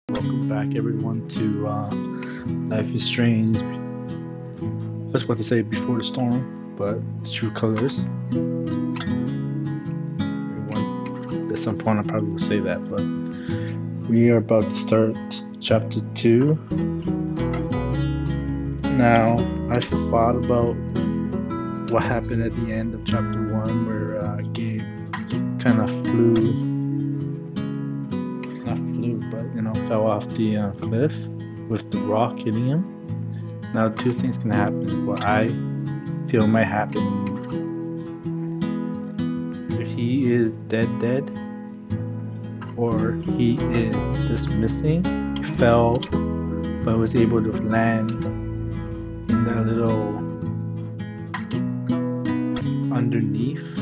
Welcome back, everyone, to Life is Strange. I was about to say Before the Storm, but True Colors. Everyone, at some point, I probably will say that, but we are about to start Chapter 2. Now, I thought about what happened at the end of Chapter 1, where Gabe kind of fell off the cliff with the rock hitting him. Now, two things can happen. What I feel might happen: if he is dead, or he is just missing. He fell, but was able to land in that little underneath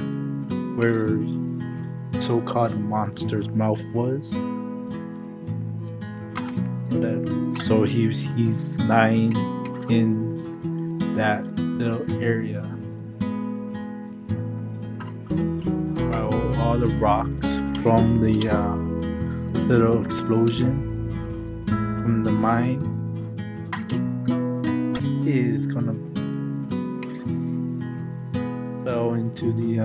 where so-called monster's mouth was. So he's lying in that little area while all the rocks from the little explosion from the mine is gonna fell into the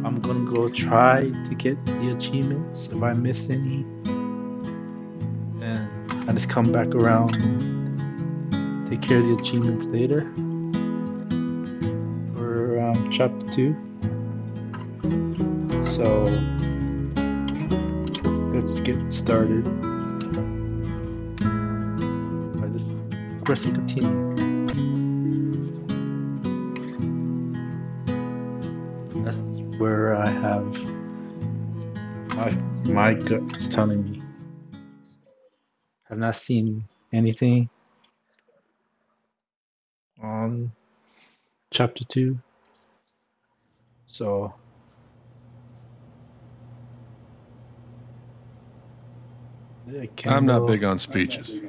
I'm gonna go try to get the achievements if I miss any, and I just come back around and take care of the achievements later for chapter 2. So let's get started by just pressing continue. That's where I have my gut is telling me I've not seen anything on chapter 2, so I'm not big on speeches.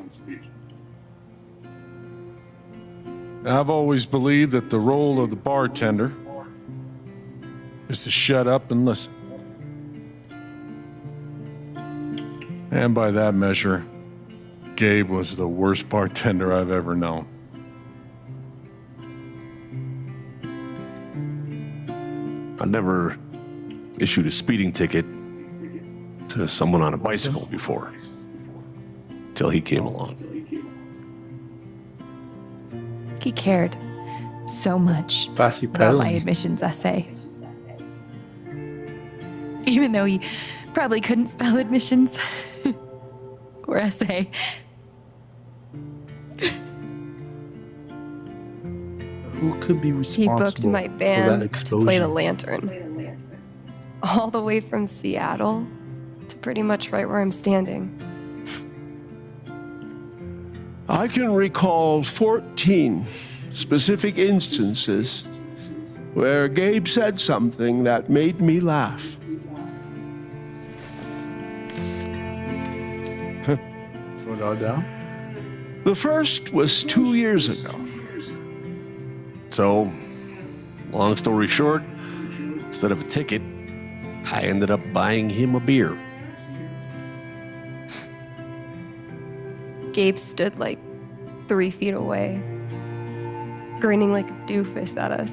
I've always believed that the role of the bartender is to shut up and listen. And by that measure, Gabe was the worst bartender I've ever known. I never issued a speeding ticket to someone on a bicycle before, till he came along. He cared so much about my admissions essay. Even though he probably couldn't spell admissions or essay. Who could be responsible? He booked my band to play the lantern. All the way from Seattle to pretty much right where I'm standing. I can recall 14 specific instances where Gabe said something that made me laugh. Throw it all down? The first was 2 years ago. So, long story short, instead of a ticket, I ended up buying him a beer. Gabe stood like 3 feet away, grinning like a doofus at us.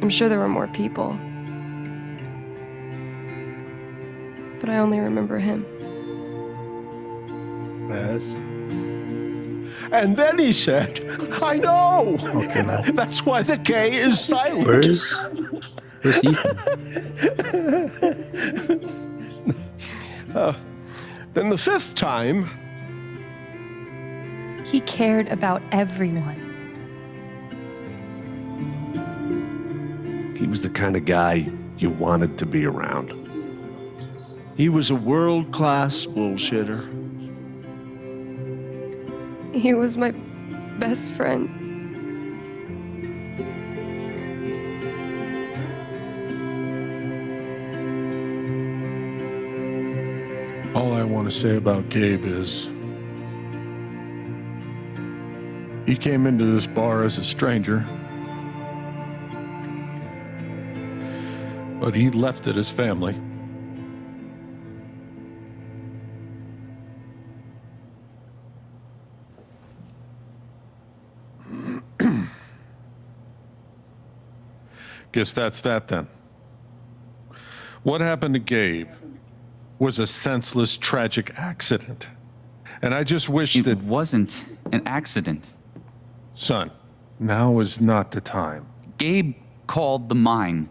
I'm sure there were more people, but I only remember him. Yes. And then he said, I know! Okay, now. That's why the K is silent. Where's Ethan? Then the 5th time, He cared about everyone. He was the kind of guy you wanted to be around. he was a world-class bullshitter. He was my best friend. All I want to say about Gabe is he came into this bar as a stranger, but he left it as family. Guess that's that then. What happened to Gabe was a senseless, tragic accident. And I just wish It that... wasn't an accident. Son, now is not the time. Gabe called the mine.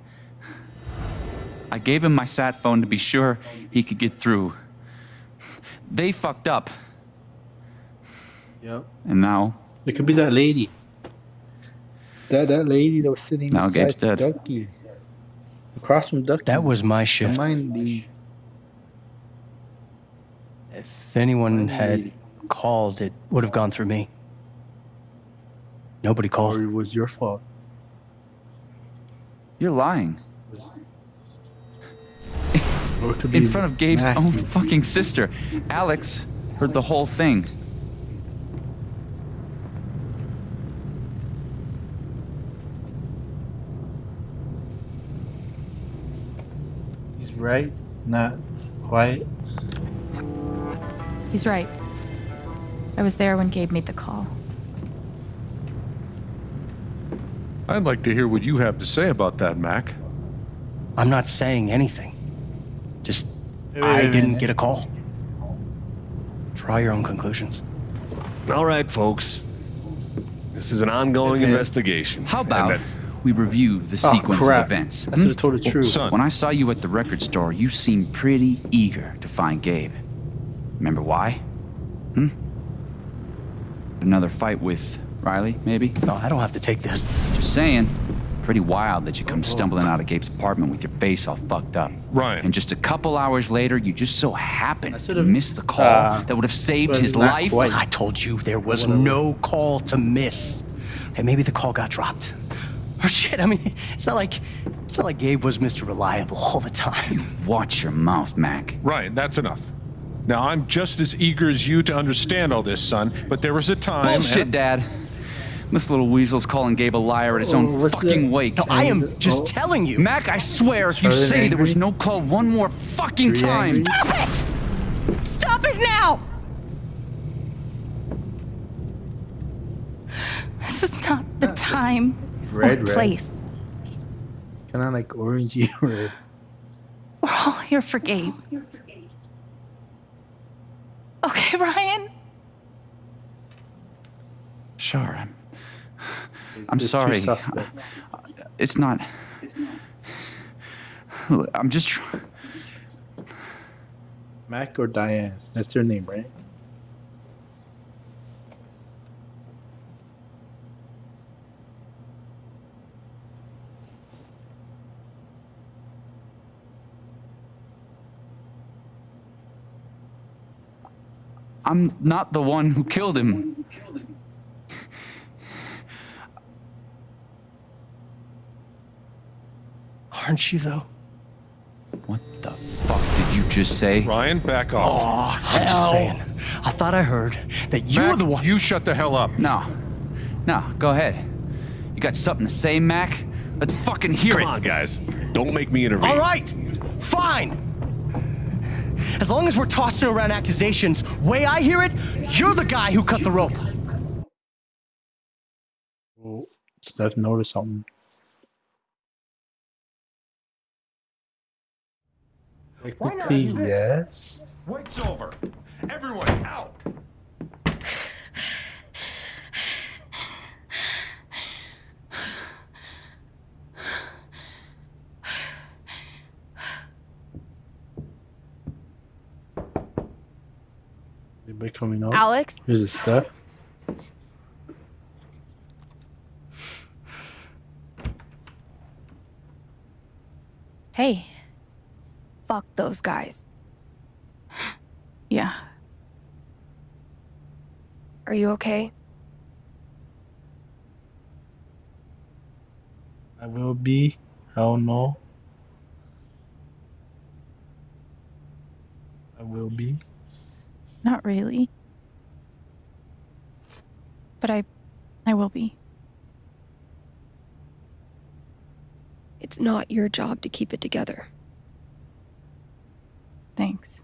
I gave him my sat phone to be sure he could get through. They fucked up. Yep. And now, It could be that lady. That lady that was sitting Now Gabe's beside dead. Ducky. Across from Ducky. That was my The shift. mine lady. If anyone had called, it would have gone through me. Nobody Or called. it was your fault. you're lying. Or it could In be front of Gabe's Mac. own fucking sister. Alex heard the whole thing. He's right, not quiet. He's right. I was there when Gabe made the call. I'd like to hear what you have to say about that, Mac. I'm not saying anything. Just, Wait, I wait, didn't wait. get a call. Draw your own conclusions. All right, folks. This is an ongoing Okay. investigation. How And about that- we review the Oh, sequence crap. of events? I should have told the truth. Son, When I saw you at the record store, you seemed pretty eager to find Gabe. Remember why? Another fight with Riley, maybe? No, I don't have to take this. Just saying. Pretty wild that you come stumbling out of Gabe's apartment with your face all fucked up. Ryan. And just a couple hours later, you just so happened I to should've- miss the call that would have saved but his not life. quite. I told you there was no call to miss. And maybe the call got dropped. Or shit, I mean, it's not like Gabe was Mr. Reliable all the time. Watch your mouth, Mac. Ryan, that's enough. Now, I'm just as eager as you to understand all this, son, but there was a time... Bullshit, Dad. This little weasel's calling Gabe a liar at his own what's fucking that? wake. No, I am And- just oh. telling you. Mac, I swear, if you Are they say there was angry? no call one more fucking Are you time. angry? Stop it! Stop it now! This is not the time Red, or red. place. Kind of like orangey red. We're all here for Gabe. Okay, Ryan? Sure, I'm There's sorry. Two suspects. It's not. Look, I'm just. Mac or Diane. That's her name, right? I'm not the one who killed him. Aren't you, though? What the fuck did you just say? Ryan, back off. I'm just saying. I thought I heard that you were Mac, the one. you shut the hell up. No, go ahead. You got something to say, Mac? Let's fucking hear Come it. on, guys. Don't make me intervene. All right, fine. As long as we're tossing around accusations, way I hear it, you're the guy who cut the rope. Oh, Steph noticed something. Technically, yes. Wait's over. Everyone out. Anybody coming up? Alex? Here's a Steph. Hey. Fuck those guys. Yeah. Are you okay? I will be. Hell no. I will be. Not really. But I will be. It's not your job to keep it together. Thanks.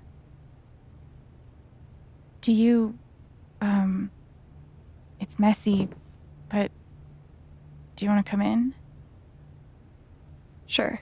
Do you, it's messy, but do you want to come in? Sure.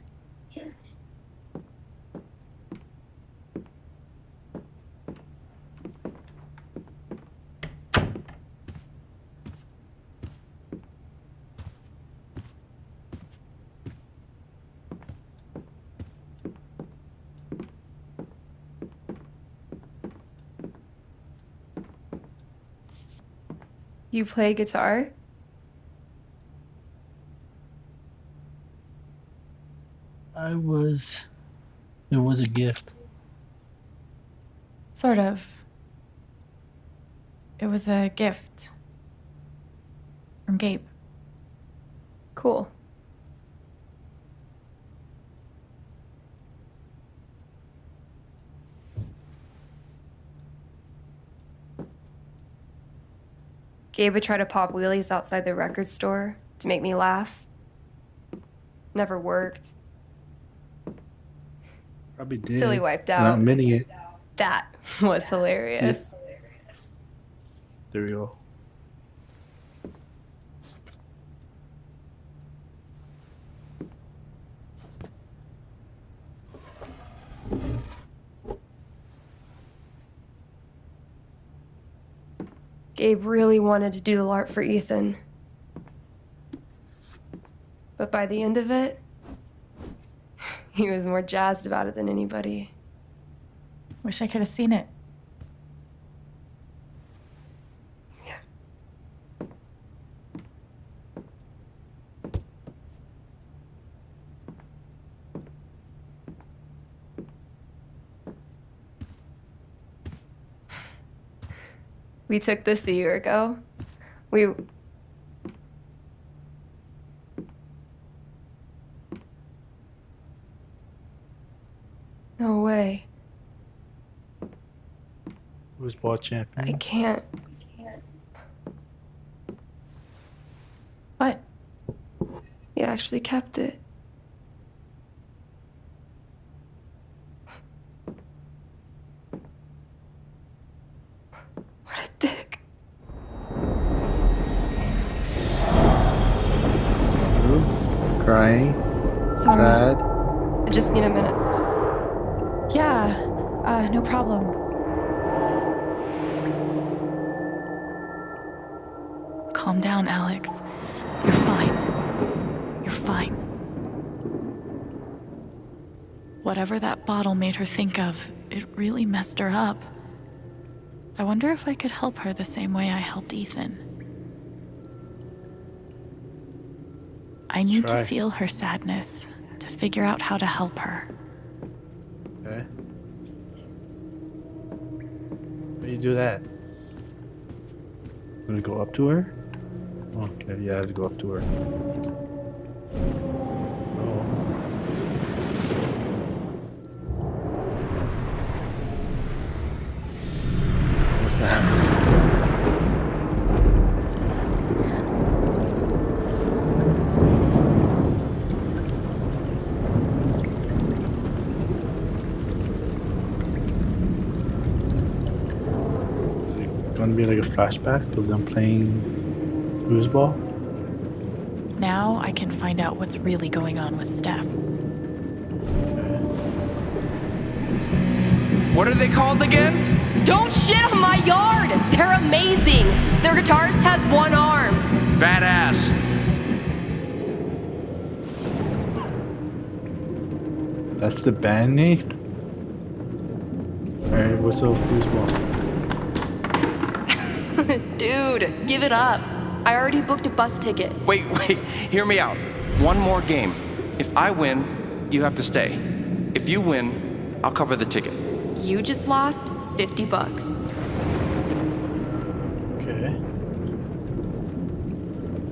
You play guitar? It was a gift. Sort of. It was a gift. From Gabe. Cool. Gabe would try to pop wheelies outside the record store to make me laugh. Never worked. Probably did. Till he wiped Not out. admitting it. That was hilarious. There we go. Gabe really wanted to do the LARP for Ethan. But by the end of it, he was more jazzed about it than anybody. Wish I could have seen it. Yeah. We took this a year ago. No way. Who's ball champion? I can't. What? He actually kept it. What a dick. Crying. Sorry. Sad. I just need a minute. Yeah, no problem. Calm down, Alex. You're fine. You're fine. Whatever that bottle made her think of, it really messed her up. I wonder if I could help her the same way I helped Ethan. I need to feel her sadness, to figure out how to help her. Okay. How do you do that? Gonna go up to her? Okay, yeah, I have to go up to her. Oh. What's gonna happen? be like a flashback of them playing foosball. Now I can find out what's really going on with Steph. What are they called again? Don't shit on my yard! They're amazing! Their guitarist has one arm. Badass. That's the band name? Alright, what's up, foosball? Dude, give it up. I already booked a bus ticket. Wait, hear me out. One more game. If I win, you have to stay. If you win, I'll cover the ticket. You just lost $50. Okay.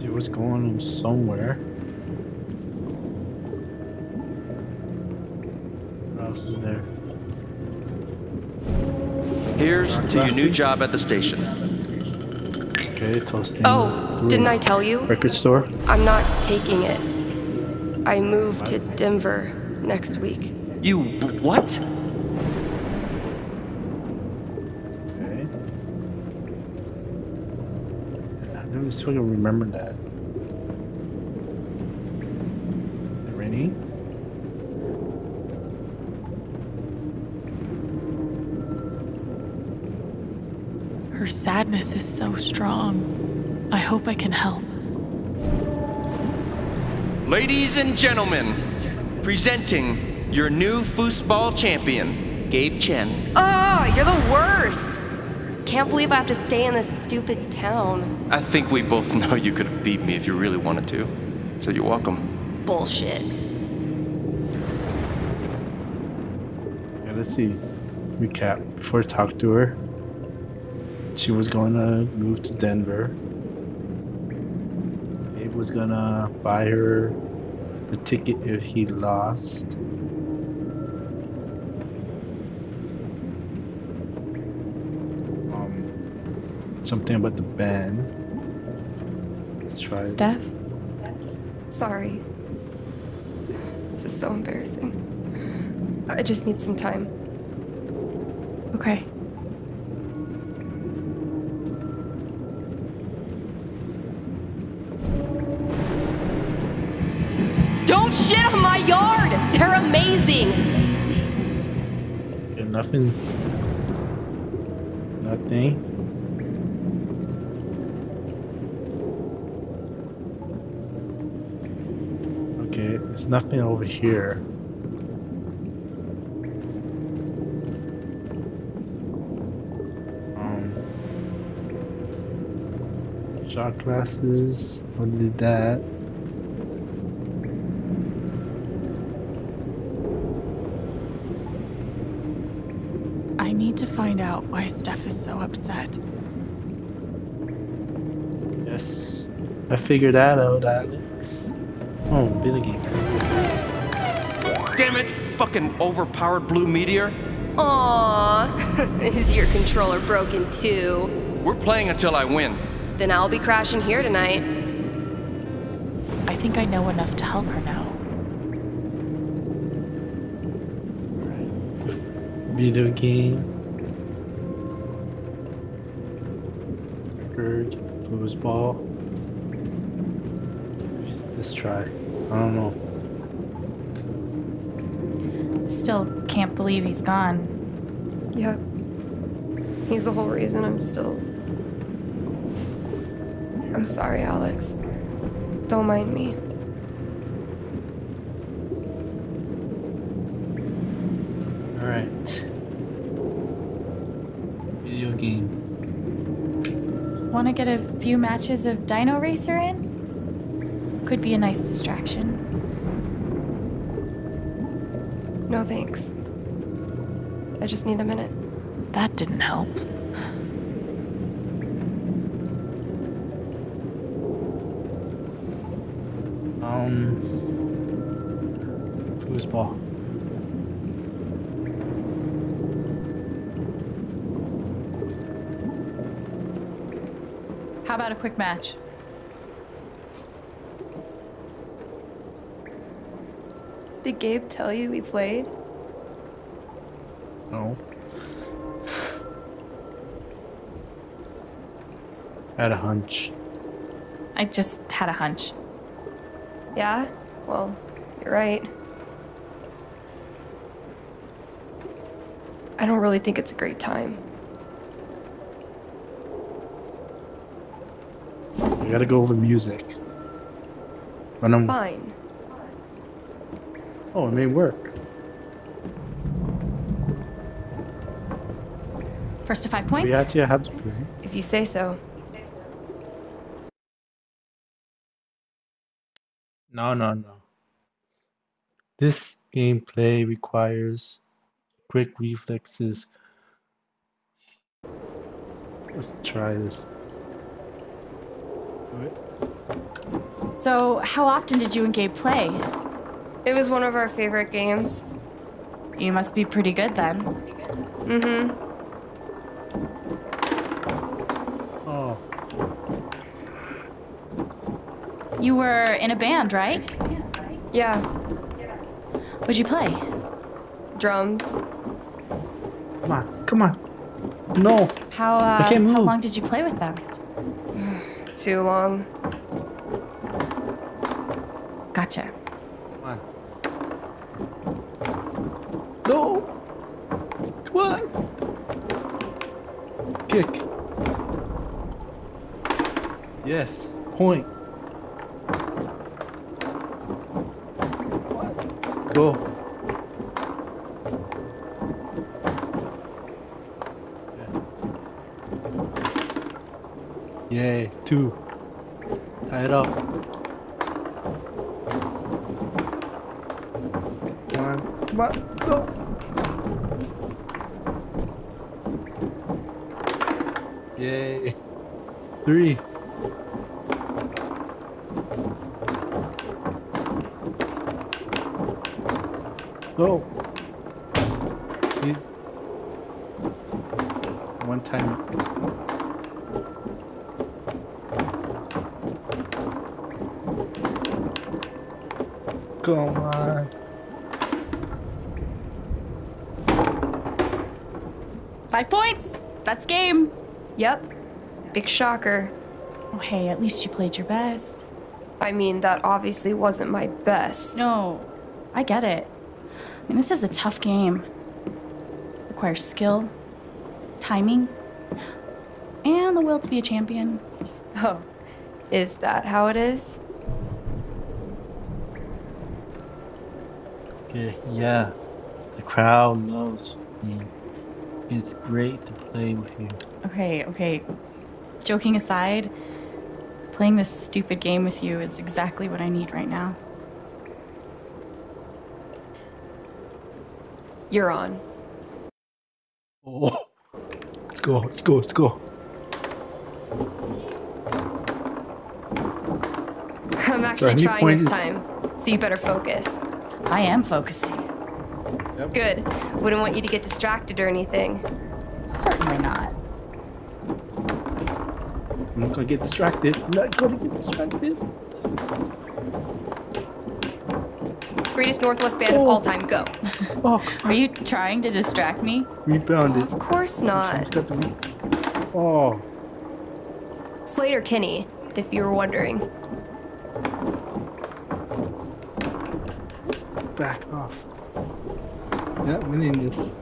See what's going on somewhere. What else is there? Here's to your new job at the station. Okay, toasting. Oh, didn't I tell you? Record store? I'm not taking it. I moved to Denver next week. You what? Okay. I don't see if I can remember that. Rennie? Her sadness is so strong. I hope I can help. Ladies and gentlemen, presenting your new foosball champion, Gabe Chen. Oh, you're the worst! Can't believe I have to stay in this stupid town. I think we both know you could have beat me if you really wanted to. So you're welcome. Bullshit. Yeah, let's see. Recap. Before I talked to her, she was gonna move to Denver. Abe was gonna buy her the ticket if he lost. Something about the band. Let's try it. Steph? Sorry. This is so embarrassing. I just need some time. Okay. Don't shit on my yard! They're amazing! Okay, nothing. Nothing. Okay, there's nothing over here. Shot glasses. What did that? I need to find out why Steph is so upset. Yes, I figured that out, Alex. Oh, video game. Damn it, fucking overpowered blue meteor. Aww, is your controller broken too? We're playing until I win. Then I'll be crashing here tonight. I think I know enough to help her now. Video game. Record. Foosball. Let's try. I don't know. Still can't believe he's gone. Yep. He's the whole reason I'm still... I'm sorry, Alex. Don't mind me. Alright. Video game. Want to get a few matches of Dino Racer in? Could be a nice distraction. No thanks. I just need a minute. That didn't help. Foosball. How about a quick match? Did Gabe tell you we played? No. had a hunch. I just had a hunch. Yeah? Well, you're right. I don't really think it's a great time. I gotta go over music. Fine. Oh, it may work. First to 5 points? We actually had to play. If you say so. No. This gameplay requires quick reflexes. Let's try this. Do it. So, how often did you and Gabe play? It was one of our favorite games. You must be pretty good then. Mm-hmm. Oh. You were in a band, right? Yeah. What'd you play? Drums. Come on. No. I can't move. How long did you play with them? Too long. Gotcha. Come on. No. Come on. Kick. Yes. Point. Go. Yay. 2. Tie it up. Come on. Go. Yay. 3. Go. Please. One time. Come on. Five points! That's game! Yep. Big shocker. Oh, hey, at least you played your best. I mean, that obviously wasn't my best. No, I get it. I mean, this is a tough game. Requires skill, timing, and the will to be a champion. Oh, is that how it is? Okay, yeah. The crowd loves me. It's great to play with you. Okay. Joking aside, playing this stupid game with you is exactly what I need right now. You're on. Oh. Let's go. I'm actually trying this time, so you better focus. I am focusing. Yep. Good. Wouldn't want you to get distracted or anything. Certainly not. I'm not gonna get distracted. Greatest Northwest band of all time, go. Oh. Are you trying to distract me? Rebounded. Of course not. Oh. Slater Kinney, if you were wondering. Back off. Yeah, winning this.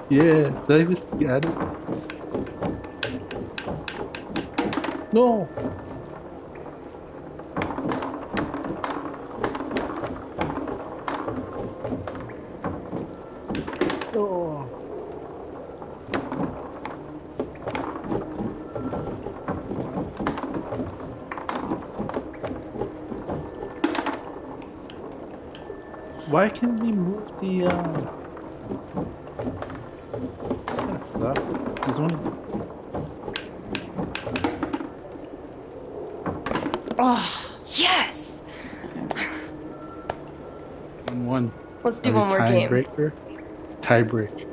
Yeah, did I just get it? No! Oh. Why can't we move the This kinda sucks. There's only Oh, yes! one. Let's do one more game. Tie break.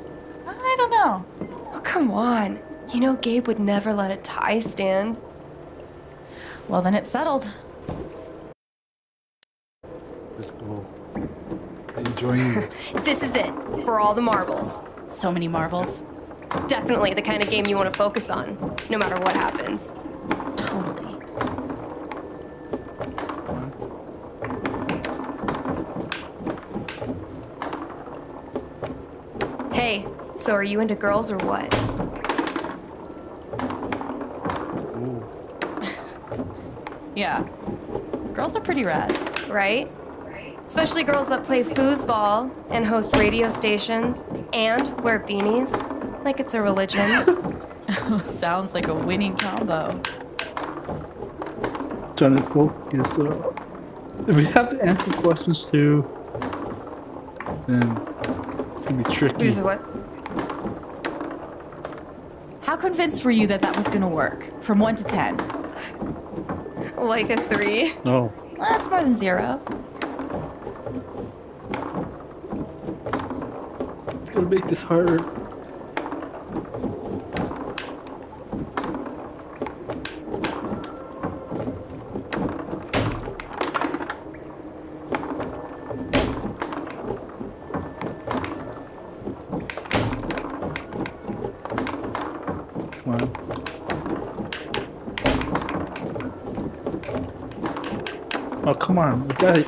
I don't know. Oh, come on. You know Gabe would never let a tie stand. Well, then it's settled. Let's go. Enjoying this. This is it, for all the marbles. So many marbles. Definitely the kind of game you want to focus on, no matter what happens. Totally. Hey, so are you into girls or what? Yeah. Girls are pretty rad. Right? Especially girls that play foosball and host radio stations and wear beanies like it's a religion. Sounds like a winning combo. Trying to focus. If we have to answer questions too, then it's gonna be tricky. This is what? How convinced were you that that was gonna work? From 1 to 10? Like a 3? No. Well, that's more than 0. It's gonna make this harder. Come on. Oh, come on. You got it.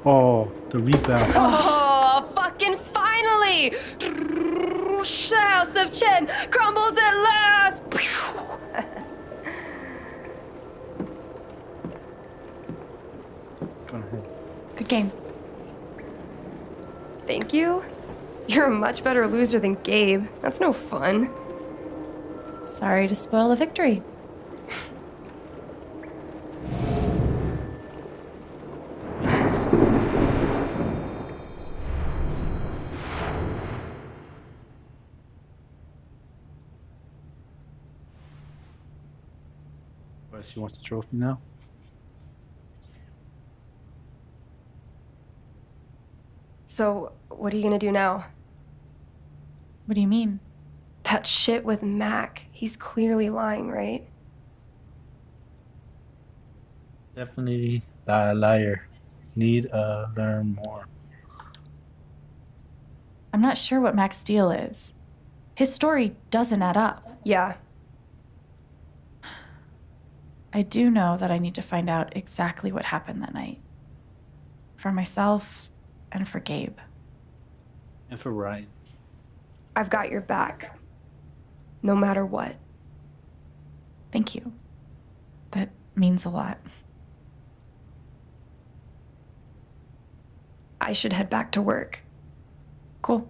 Oh, the rebound. Oh, fucking finally! The House of Chen crumbles at last! Go ahead. Good game. Thank you? You're a much better loser than Gabe. That's no fun. Sorry to spoil the victory. She wants the trophy now. So, what are you gonna do now? What do you mean? That shit with Mac. He's clearly lying, right? Definitely not a liar. Need to learn more. I'm not sure what Mac's deal is. His story doesn't add up. Yeah. I do know that I need to find out exactly what happened that night. For myself and for Gabe. And for Ryan. I've got your back. No matter what. Thank you. That means a lot. I should head back to work. Cool.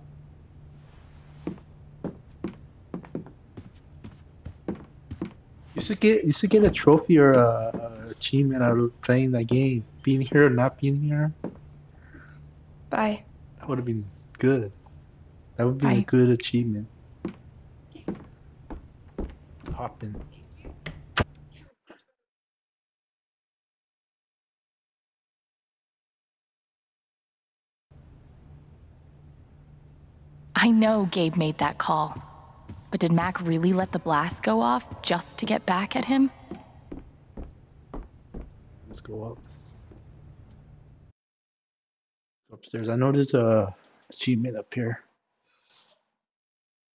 You should get a trophy or a achievement out of playing that game. Being here or not being here. Bye. That would have been good. That would be a Bye. good achievement. Hop in. I know Gabe made that call. But did Mac really let the blast go off just to get back at him? Let's go up. Upstairs. I know there's a achievement up here.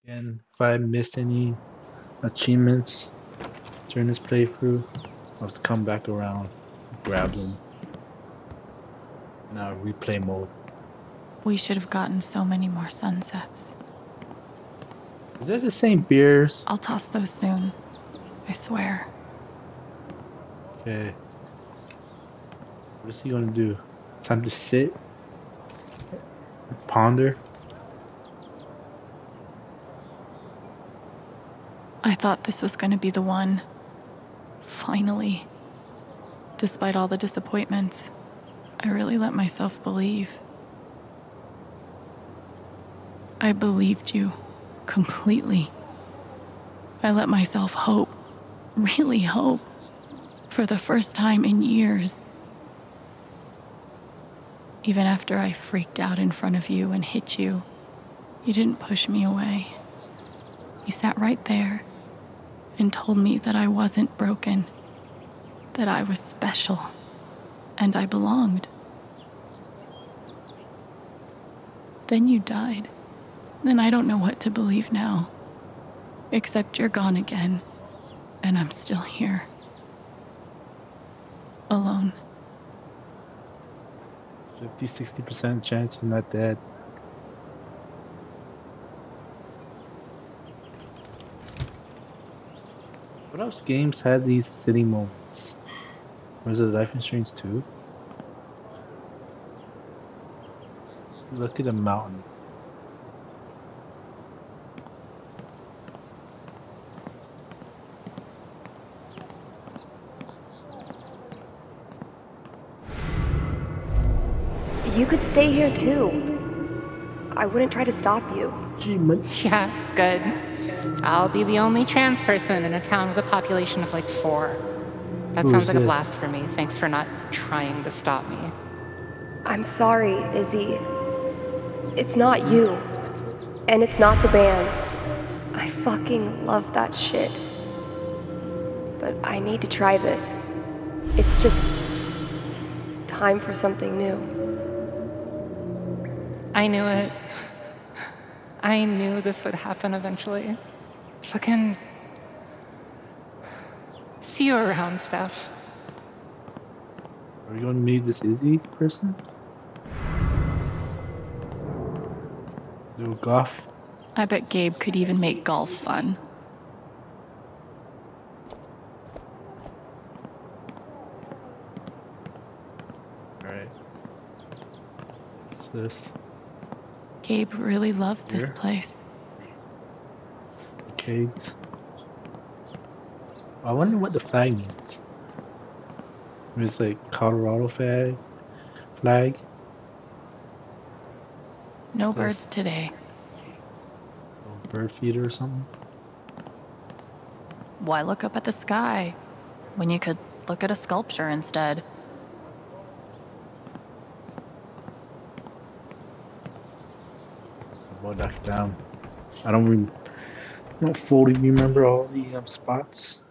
And if I missed any achievements during this playthrough, I'll just come back around, grab them. Now replay mode. We should have gotten so many more sunsets. Is that the same beers? I'll toss those soon. I swear. Okay. What is he gonna do? Time to sit? And ponder? I thought this was going to be the one. Finally. Despite all the disappointments, I really let myself believe. I believed you completely. I let myself hope, really hope, for the first time in years. Even after I freaked out in front of you and hit you, you didn't push me away. You sat right there and told me that I wasn't broken, that I was special, and I belonged. Then you died. Then I don't know what to believe now. Except you're gone again. And I'm still here. Alone. 50-60% chance you're not dead. What else games had these sitting moments? Was it Life is Strange 2? Look at the mountain. You could stay here too. I wouldn't try to stop you. Yeah, good. I'll be the only trans person in a town with a population of like 4. That Who's sounds like this? a blast for me. Thanks for not trying to stop me. I'm sorry, Izzy. It's not you. And it's not the band. I fucking love that shit. But I need to try this. It's just time for something new. I knew it. I knew this would happen eventually. Fucking... See you around, Steph. Are we going to meet this Izzy person? Do golf? I bet Gabe could even make golf fun. Alright. What's this? Gabe really loved this Here? place. Arcades. I wonder what the flag means. It's like Colorado flag. No What's birds this? today. Or bird feeder or something. Why look up at the sky when you could look at a sculpture instead? I'll knock it down. I don't fully remember all the spots.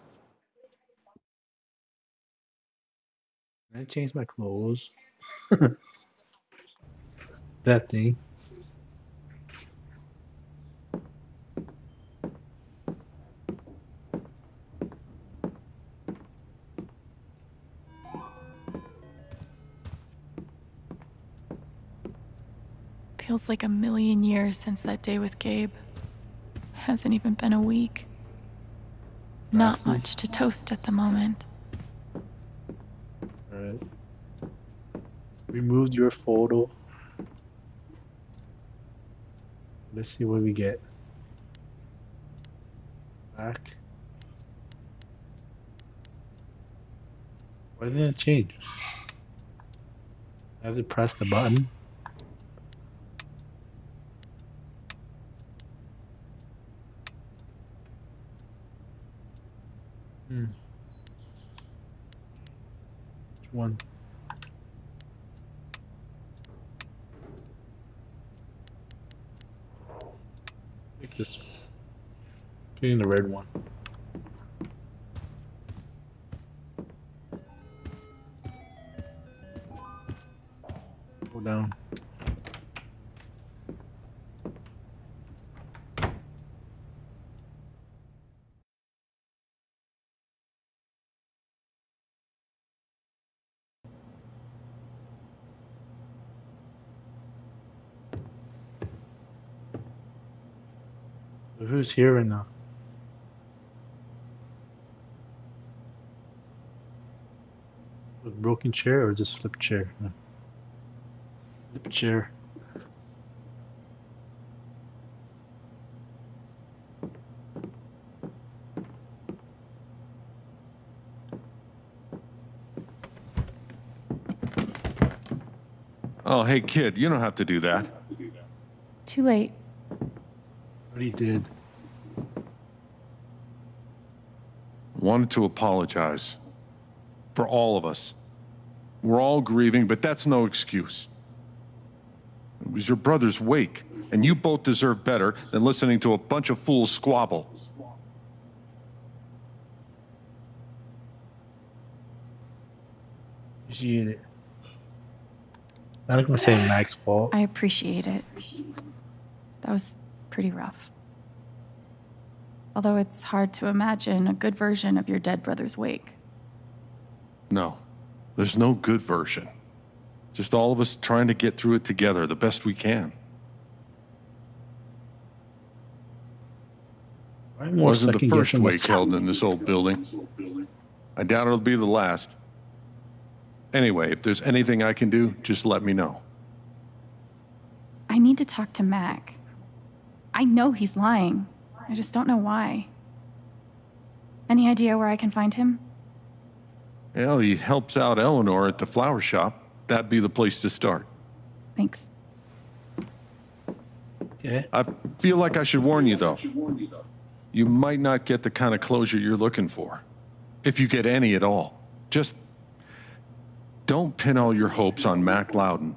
I changed my clothes. That thing. Feels like a million years since that day with Gabe. Hasn't even been a week. Not Glasses. much to toast at the moment. Alright. Removed your photo. Let's see what we get. Back. Why didn't it change? I have to press the button. Which one? Take this. Put in the red one. Go down. So who's here right now? A broken chair or just flip chair? No. Flip chair. Oh, hey, kid, you don't have to do that. Too late. Already did. Wanted to apologize. For all of us. We're all grieving, but that's no excuse. It was your brother's wake, and you both deserve better than listening to a bunch of fools squabble. Appreciate it. I'm not gonna say Mac's fault. I appreciate it. That was pretty rough. Although it's hard to imagine a good version of your dead brother's wake. No, there's no good version. Just all of us trying to get through it together the best we can. Wasn't the first wake held in this old building. I doubt it'll be the last. Anyway, if there's anything I can do, just let me know. I need to talk to Mac. I know he's lying. I just don't know why. Any idea where I can find him? Well, he helps out Eleanor at the flower shop. That'd be the place to start. Thanks. Okay. I feel like I should warn you, though. You might not get the kind of closure you're looking for. If you get any at all. Just don't pin all your hopes on Mac Loudon.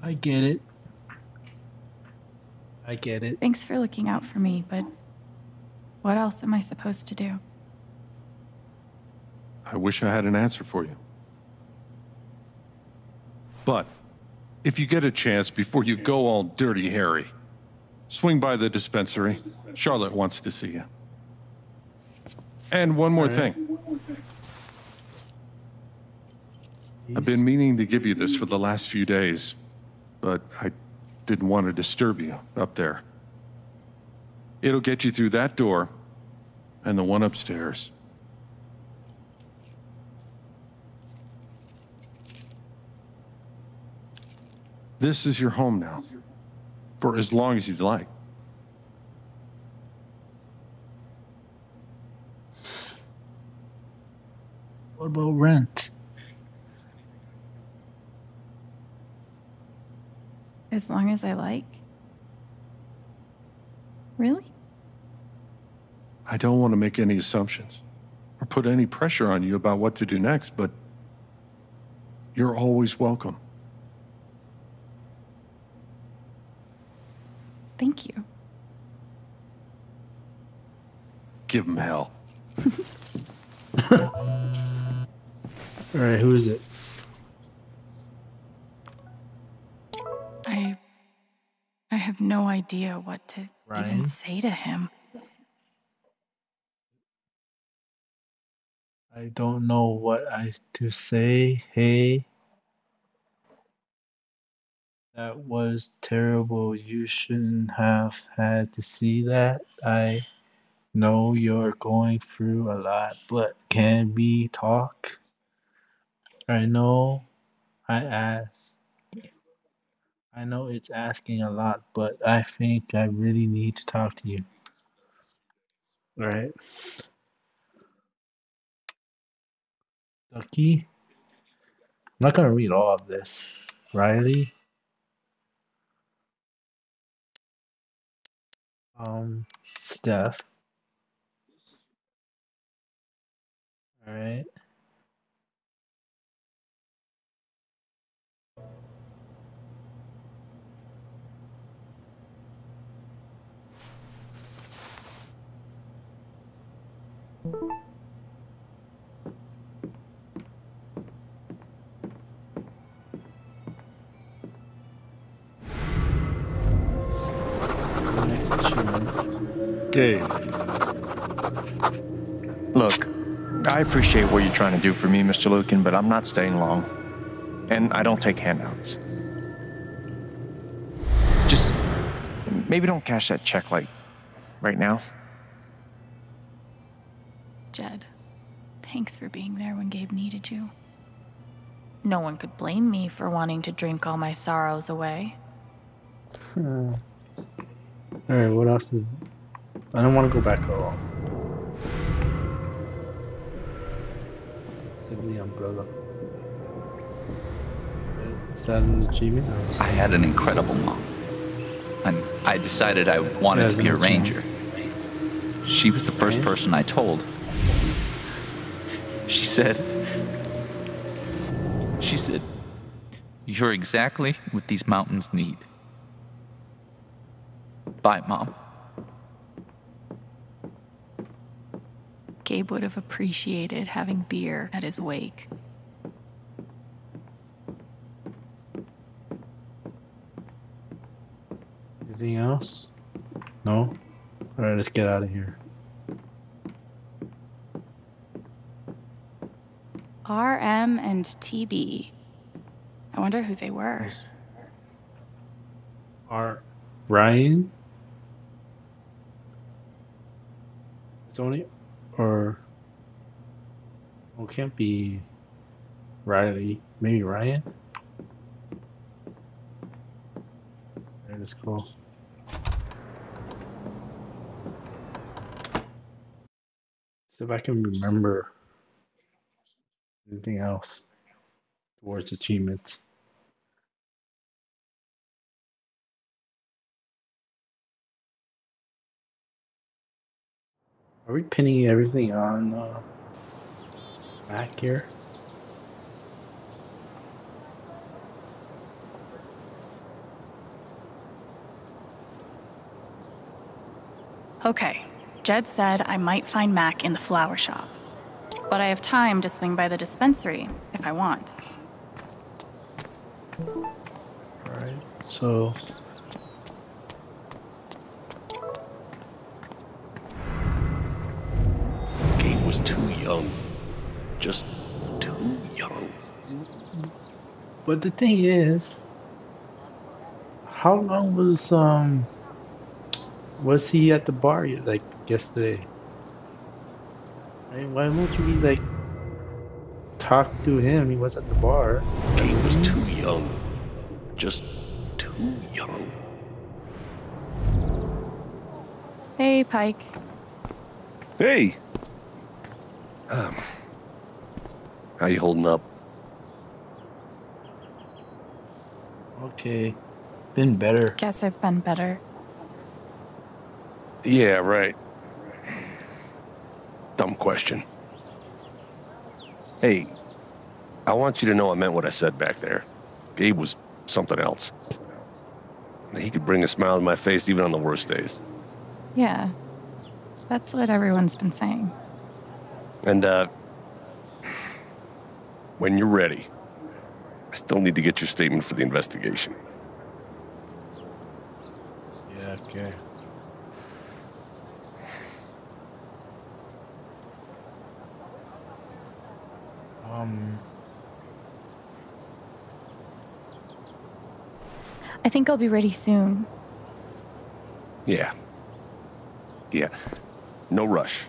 I get it. I get it. Thanks for looking out for me, but what else am I supposed to do? I wish I had an answer for you. But if you get a chance before you go all dirty Harry, swing by the dispensary. Charlotte wants to see you. And one more thing. I've been meaning to give you this for the last few days, but I didn't want to disturb you up there. It'll get you through that door and the one upstairs. This is your home now, for as long as you'd like. What about rent? As long as I like. Really? I don't want to make any assumptions or put any pressure on you about what to do next, but you're always welcome. Thank you. Give him hell. All right, who is it? I have no idea what to Ryan? even say to him. I don't know what to say. Hey, that was terrible. You shouldn't have had to see that. I know you're going through a lot, but can we talk? I know I know it's asking a lot, but I think I really need to talk to you. All right. Ducky? I'm not going to read all of this. Riley? Steph. All right. Gabe. Look, I appreciate what you're trying to do for me, Mr. Lucan, but I'm not staying long. And I don't take handouts. Just maybe don't cash that check, like, right now. Jed, thanks for being there when Gabe needed you. No one could blame me for wanting to drink all my sorrows away. All right, what else is... I don't want to go back at all. The umbrella. Is that an achievement? I had an incredible mom. And I decided I wanted to be a ranger. She was the first person I told. She said, "You're exactly what these mountains need." Bye, Mom. Gabe would have appreciated having beer at his wake. Anything else? No? Alright, let's get out of here. RM and TB. I wonder who they were. Ryan? It's only, or, well, it can't be Riley. Maybe Ryan? Alright, let's go. See if I can remember anything else towards achievements. Are we pinning everything on Mac here? Okay, Jed said I might find Mac in the flower shop. But I have time to swing by the dispensary if I want. Alright, so Gabe was too young. Just too young. but the thing is, how long was he at the bar like yesterday? Right? Why won't you like talk to him? He was at the bar. Gabe was too young. Just too young. Hey, Pike. Hey! How you holding up? Okay, been better. Guess I've been better. Yeah, right. Dumb question. Hey, I want you to know I meant what I said back there. Gabe was something else. He could bring a smile to my face even on the worst days. Yeah, that's what everyone's been saying. And, when you're ready, I still need to get your statement for the investigation. Yeah, okay. I think I'll be ready soon. Yeah. Yeah. No rush.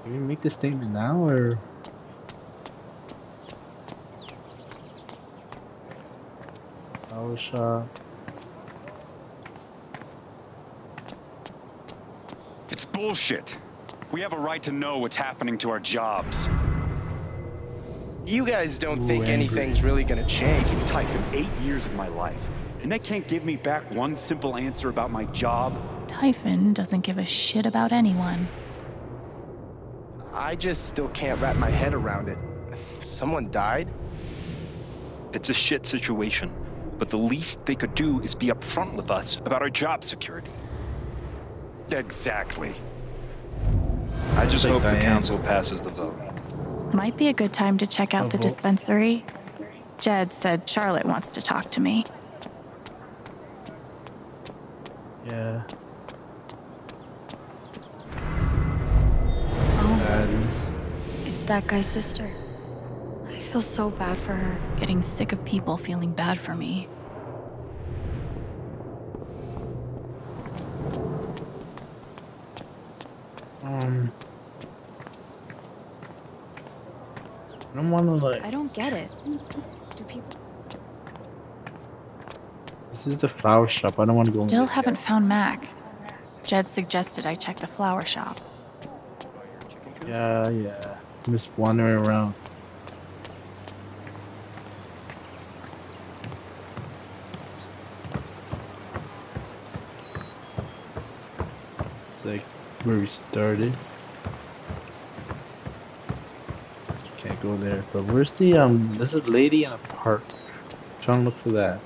Can we make this statement now or? Flower shop. It's bullshit. We have a right to know what's happening to our jobs. You guys don't Ooh, think angry. anything's really gonna change. Typhon, 8 years of my life, and they can't give me back one simple answer about my job. Typhon doesn't give a shit about anyone. I just still can't wrap my head around it. Someone died? It's a shit situation, but the least they could do is be upfront with us about our job security. Exactly. I just hope the council passes the vote. Might be a good time to check out the dispensary. Jed said Charlotte wants to talk to me. Yeah. It's that guy's sister. I feel so bad for her. Getting sick of people feeling bad for me. I don't want to like. I don't get it. Do people... This is the flower shop. I don't want to go. Still haven't found Mac. Jed suggested I check the flower shop. Yeah. I'm just wandering around. It's like where we started. Can't go there. But where's the There's a lady in a park. I'm trying to look for that.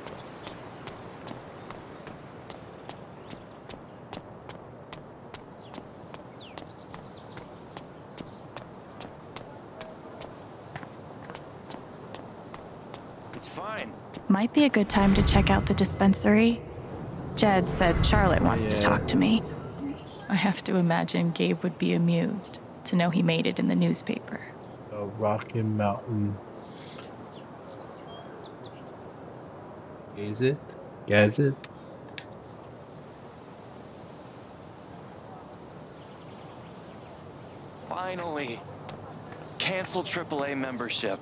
fine. Might be a good time to check out the dispensary. Jed said Charlotte wants to talk to me. I have to imagine Gabe would be amused to know he made it in the newspaper. Rocky Mountain. Is it? Is it? Finally. Cancel AAA membership.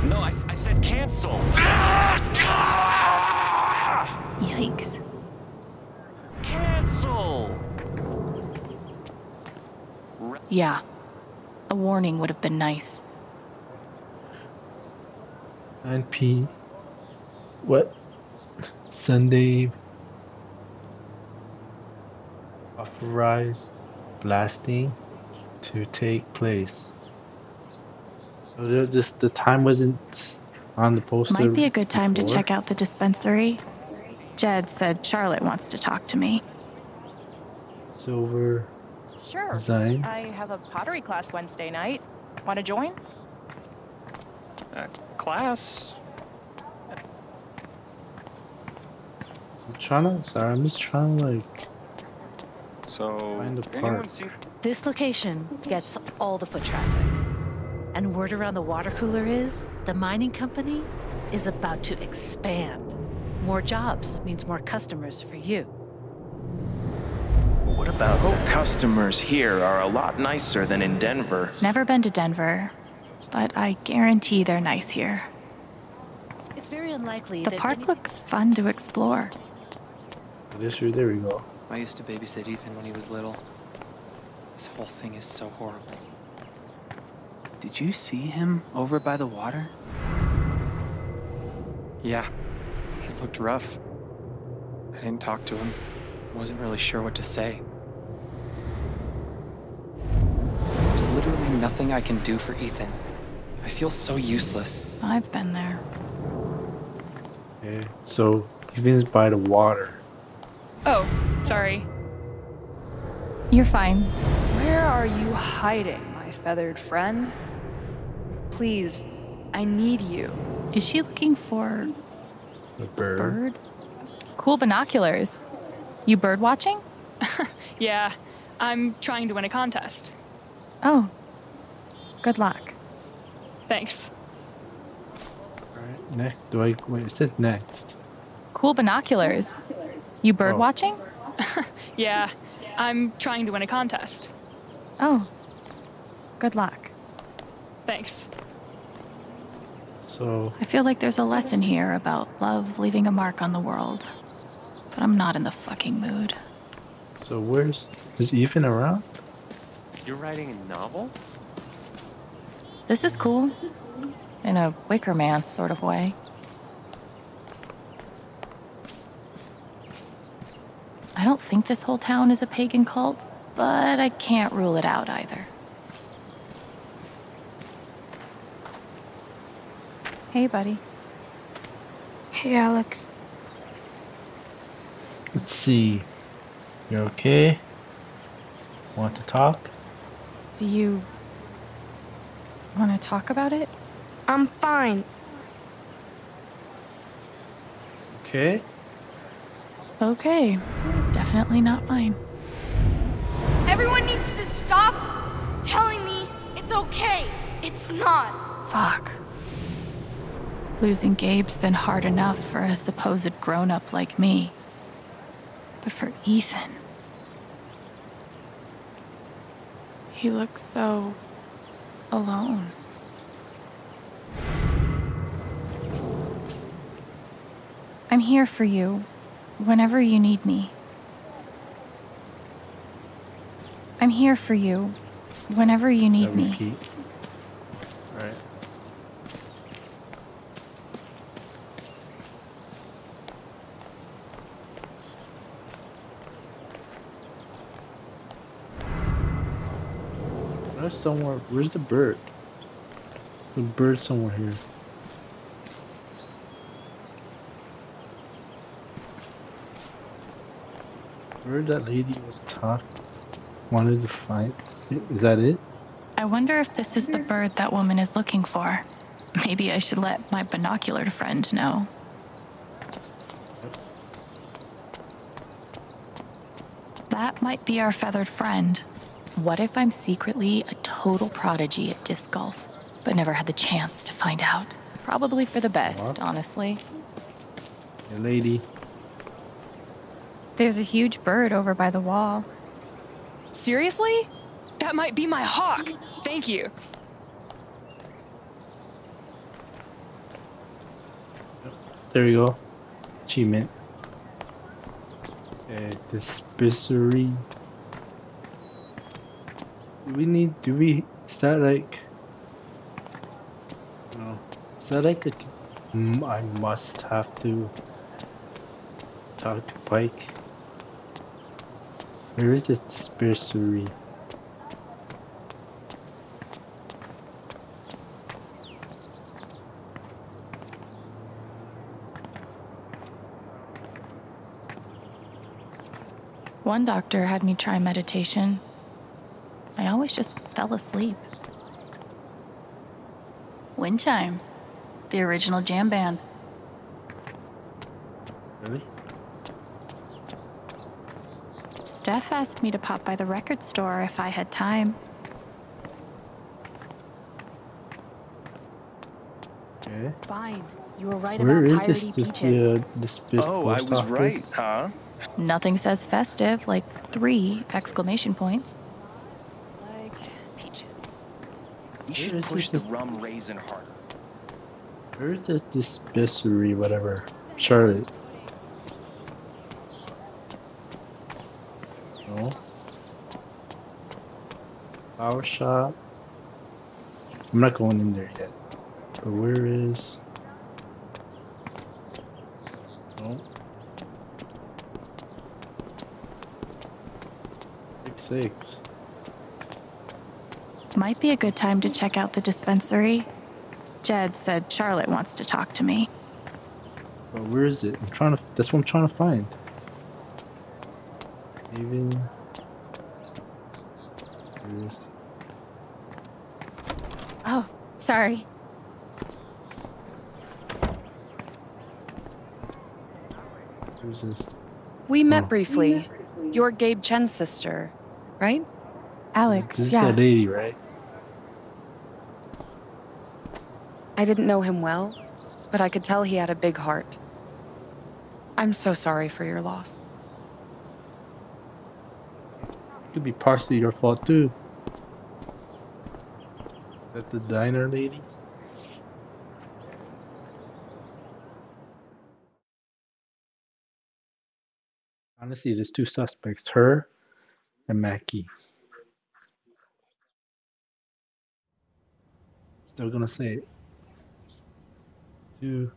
No, I said cancel. Yikes. Cancel! Yeah. A warning would have been nice. 9 What? Sunday. Authorized blasting to take place. So just the time wasn't on the poster. Might be a good time before. to check out the dispensary. Jed said Charlotte wants to talk to me. Silver. Sure. Design. I have a pottery class Wednesday night. Want to join? Class? I'm just trying to like So, find the anyone part. see? This location gets all the foot traffic. And word around the water cooler is the mining company is about to expand. More jobs means more customers for you. What about customers here are a lot nicer than in Denver? Never been to Denver, but I guarantee they're nice here. It's very unlikely The that park looks fun to explore. There we go. I used to babysit Ethan when he was little. This whole thing is so horrible. Did you see him over by the water? Yeah, it looked rough. I didn't talk to him. Wasn't really sure what to say. There's literally nothing I can do for Ethan. I feel so useless. I've been there. Okay, so Ethan's by the water. Oh, sorry. You're fine. Where are you hiding, my feathered friend? Please, I need you. Is she looking for a bird? Cool binoculars. You bird watching? Yeah, I'm trying to win a contest. Oh. Good luck. Thanks. Alright, next. Wait, it says next. Cool binoculars. You bird watching? Yeah, I'm trying to win a contest. Oh. Good luck. Thanks. So I feel like there's a lesson here about love leaving a mark on the world. But I'm not in the fucking mood. So is Ethan around? You're writing a novel? This is cool. In a Wicker Man sort of way. I don't think this whole town is a pagan cult, but I can't rule it out either. Hey, buddy. Hey, Alex. Let's see. You okay? Want to talk? Do you want to talk about it? I'm fine. Okay. Okay. Definitely not fine. Everyone needs to stop telling me it's okay. It's not. Fuck. Losing Gabe's been hard enough for a supposed grown-up like me. But for Ethan... He looks so... alone. I'm here for you, whenever you need me. I'm here for you, whenever you need me. Repeat. Alright. Where's the bird? The bird somewhere here. Where that lady was wanted to find. Is that it? I wonder if this is the bird that woman is looking for. Maybe I should let my binocular friend know. That might be our feathered friend. What if I'm secretly a total prodigy at disc golf, but never had the chance to find out? Probably for the best, honestly. Hey, lady. There's a huge bird over by the wall. Seriously? That might be my hawk. Thank you. There we go. Achievement. Okay, dispensary. Is that like... No. Is that like a... I must have to talk to Pike. Where is this dispensary? One doctor had me try meditation. I always just fell asleep. Wind chimes. The original jam band. Really? Steph asked me to pop by the record store if I had time. Okay. Fine. You were right Where about is piratey this peaches. Oh, I was right, huh? Nothing says festive like 3 exclamation points. Like peaches. We should push the rum raisin harder. Where is this dispensary, whatever? Charlotte. No. Flower shop. I'm not going in there yet. But where is... No. 6. Might be a good time to check out the dispensary. Jed said Charlotte wants to talk to me. But where is it? That's what I'm trying to find. Even... Where's... Oh, sorry. Who's this? We met briefly. You're Gabe Chen's sister, right? Alex, This is yeah. that lady, right? I didn't know him well, but I could tell he had a big heart. I'm so sorry for your loss. Could be partially your fault too. Is that the diner lady? Honestly, there's 2 suspects, her and Mackie. Still gonna say it. 2.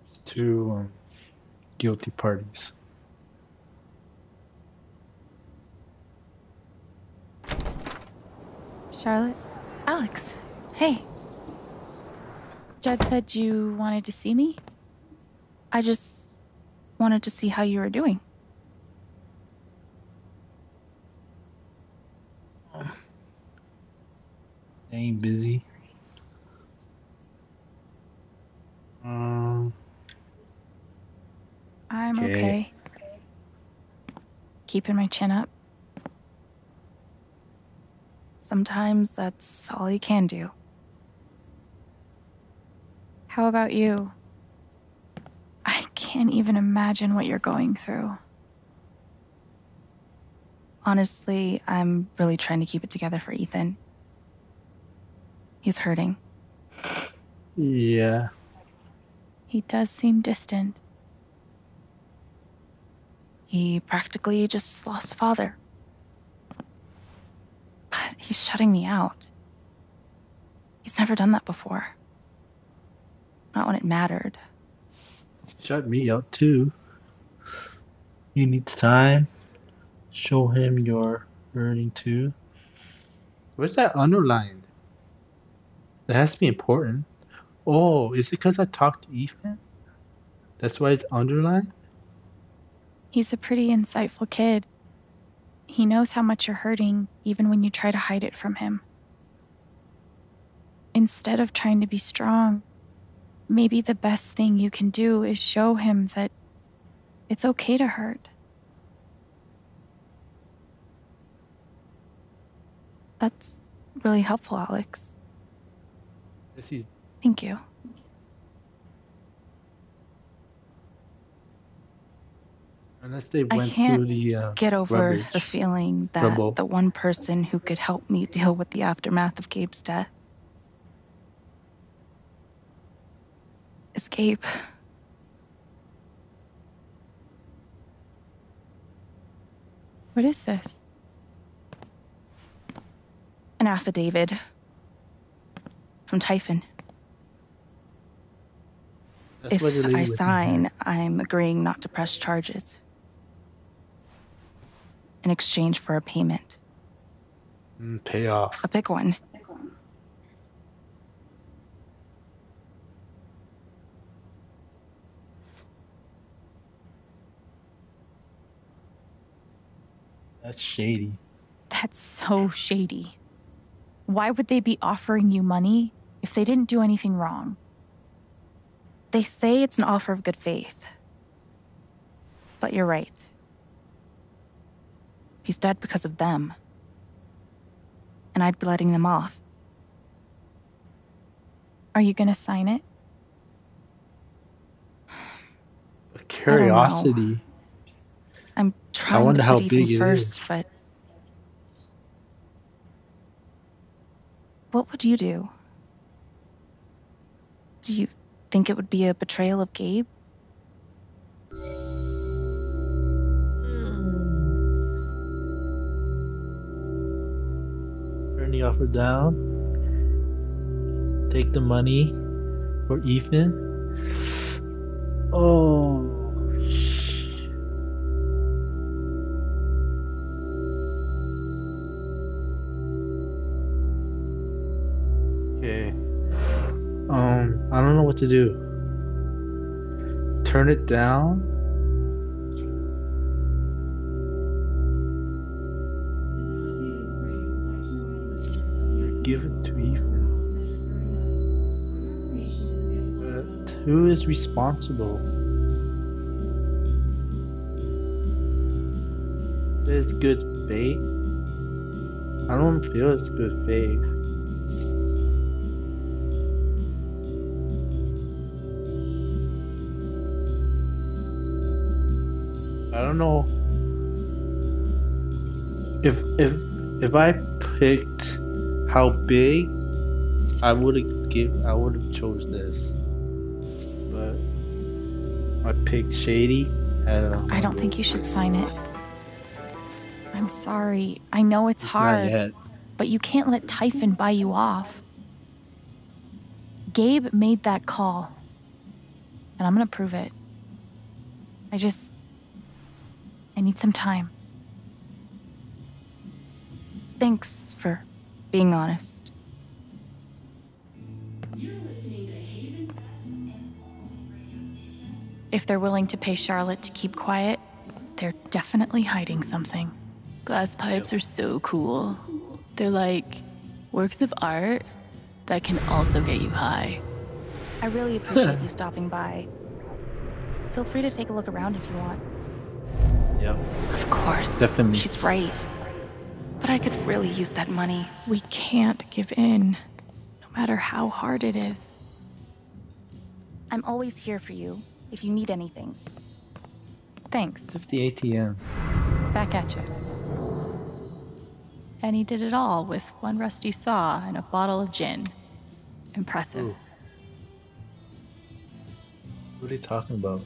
There's 2 guilty parties. Charlotte? Alex, hey. Jed said you wanted to see me? I just wanted to see how you were doing. Ain't busy. I'm okay. Keeping my chin up. Sometimes that's all you can do. How about you? I can't even imagine what you're going through. Honestly, I'm really trying to keep it together for Ethan. He's hurting. Yeah. He does seem distant. He practically just lost a father. But he's shutting me out. He's never done that before. Not when it mattered. Shut me out too. He needs time. Show him you're hurting too. Where's that underlined? That has to be important. Oh, is it because I talked to Ethan? That's why it's underlined? He's a pretty insightful kid. He knows how much you're hurting, even when you try to hide it from him. Instead of trying to be strong, maybe the best thing you can do is show him that it's okay to hurt. That's really helpful, Alex. Thank you. Unless they I went can't through the get over rubbish. the feeling that rubble. the one person who could help me deal with the aftermath of Gabe's death is Gabe. What is this? An affidavit from Typhon. That's what the If lady I was sign, I'm agreeing not to press charges in exchange for a payment. Pay off. A big one. That's shady. That's so shady. Why would they be offering you money if they didn't do anything wrong? They say it's an offer of good faith. But you're right. He's dead because of them. And I'd be letting them off. Are you gonna sign it? Curiosity. I'm trying I wonder to how put Ethan big it first, is. but what would you do? Do you think it would be a betrayal of Gabe? Turn the offer down. Take the money for Ethan. Oh. Okay. I don't know what to do. Turn it down. Give it to Ethan. But who is responsible? It's good faith. I don't feel it's good faith. I don't know if I picked how big, I would have chose this, but I picked shady. I don't think you should sign it. I'm sorry. I know it's Not hard, yet. but you can't let Typhon buy you off. Gabe made that call, and I'm gonna prove it. I need some time. Thanks for being honest. If they're willing to pay Charlotte to keep quiet, they're definitely hiding something. Glass pipes are so cool. They're like works of art that can also get you high. I really appreciate you stopping by. Feel free to take a look around if you want. Yep. Of course. Definitely. She's right. But I could really use that money. We can't give in, no matter how hard it is. I'm always here for you if you need anything. Thanks. It's the ATM. Back at you. And he did it all with one rusty saw and a bottle of gin. Impressive. Ooh. What are you talking about?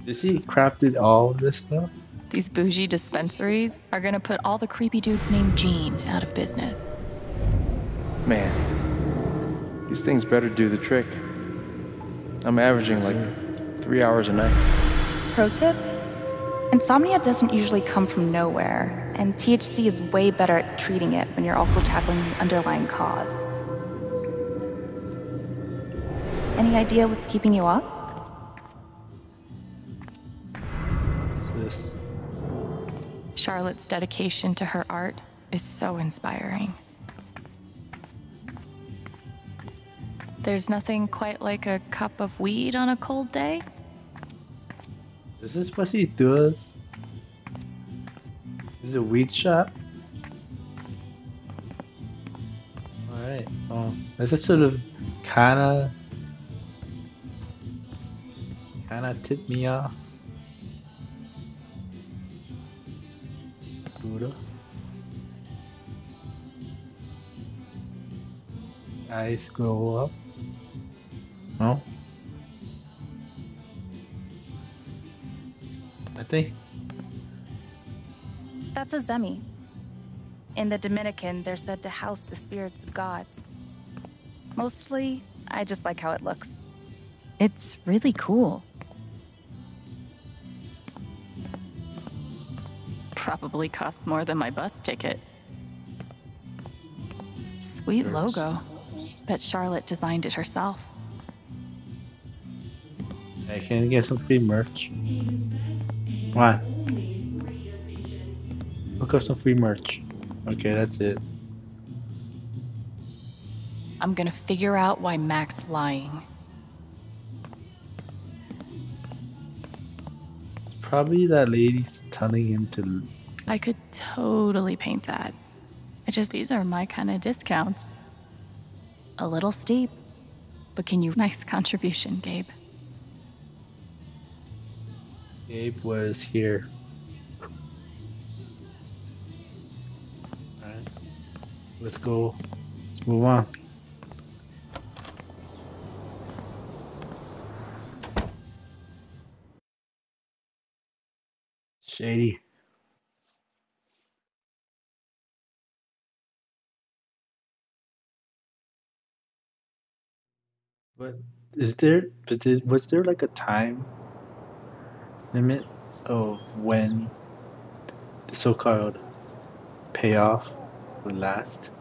Is he crafted all of this stuff? These bougie dispensaries are gonna put all the creepy dudes named Gene out of business. Man, these things better do the trick. I'm averaging like 3 hours a night. Pro tip? Insomnia doesn't usually come from nowhere, and THC is way better at treating it when you're also tackling the underlying cause. Any idea what's keeping you up? What's this? Charlotte's dedication to her art is so inspiring. There's nothing quite like a cup of weed on a cold day. Is this what he does? Is it a weed shop? Alright, does it sort of kinda tip me off? Buddha? Eyes glow up? No? I think. That's a zemi. In the Dominican, they're said to house the spirits of gods. Mostly, I just like how it looks. It's really cool. Probably cost more than my bus ticket. Sweet logo. Bet Charlotte designed it herself. I can get some free merch. What? Look up some free merch. Okay, that's it. I'm gonna figure out why Mac's lying. It's probably that lady's telling him to. I could totally paint that. These are my kind of discounts. A little steep, but can you? Nice contribution, Gabe. Gabe was here. Alright. Let's go. Let's move on. Shady. But was there like a time limit of when the so-called payoff would last?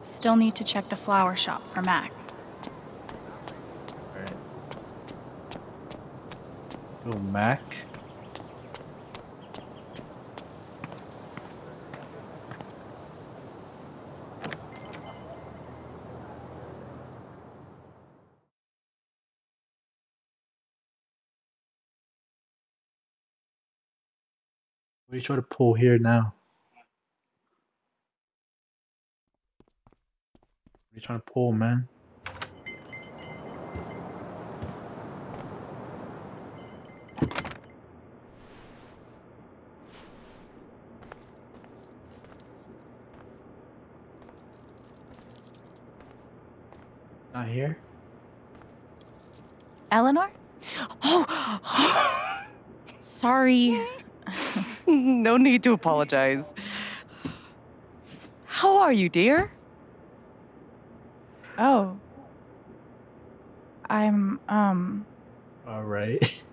Still need to check the flower shop for Mac. Alright. Oh, Mac. What are you trying to pull here now? What are you trying to pull, man? Not here? Eleanor? Oh! Sorry. No need to apologize. How are you, dear? Oh. I'm, Alright.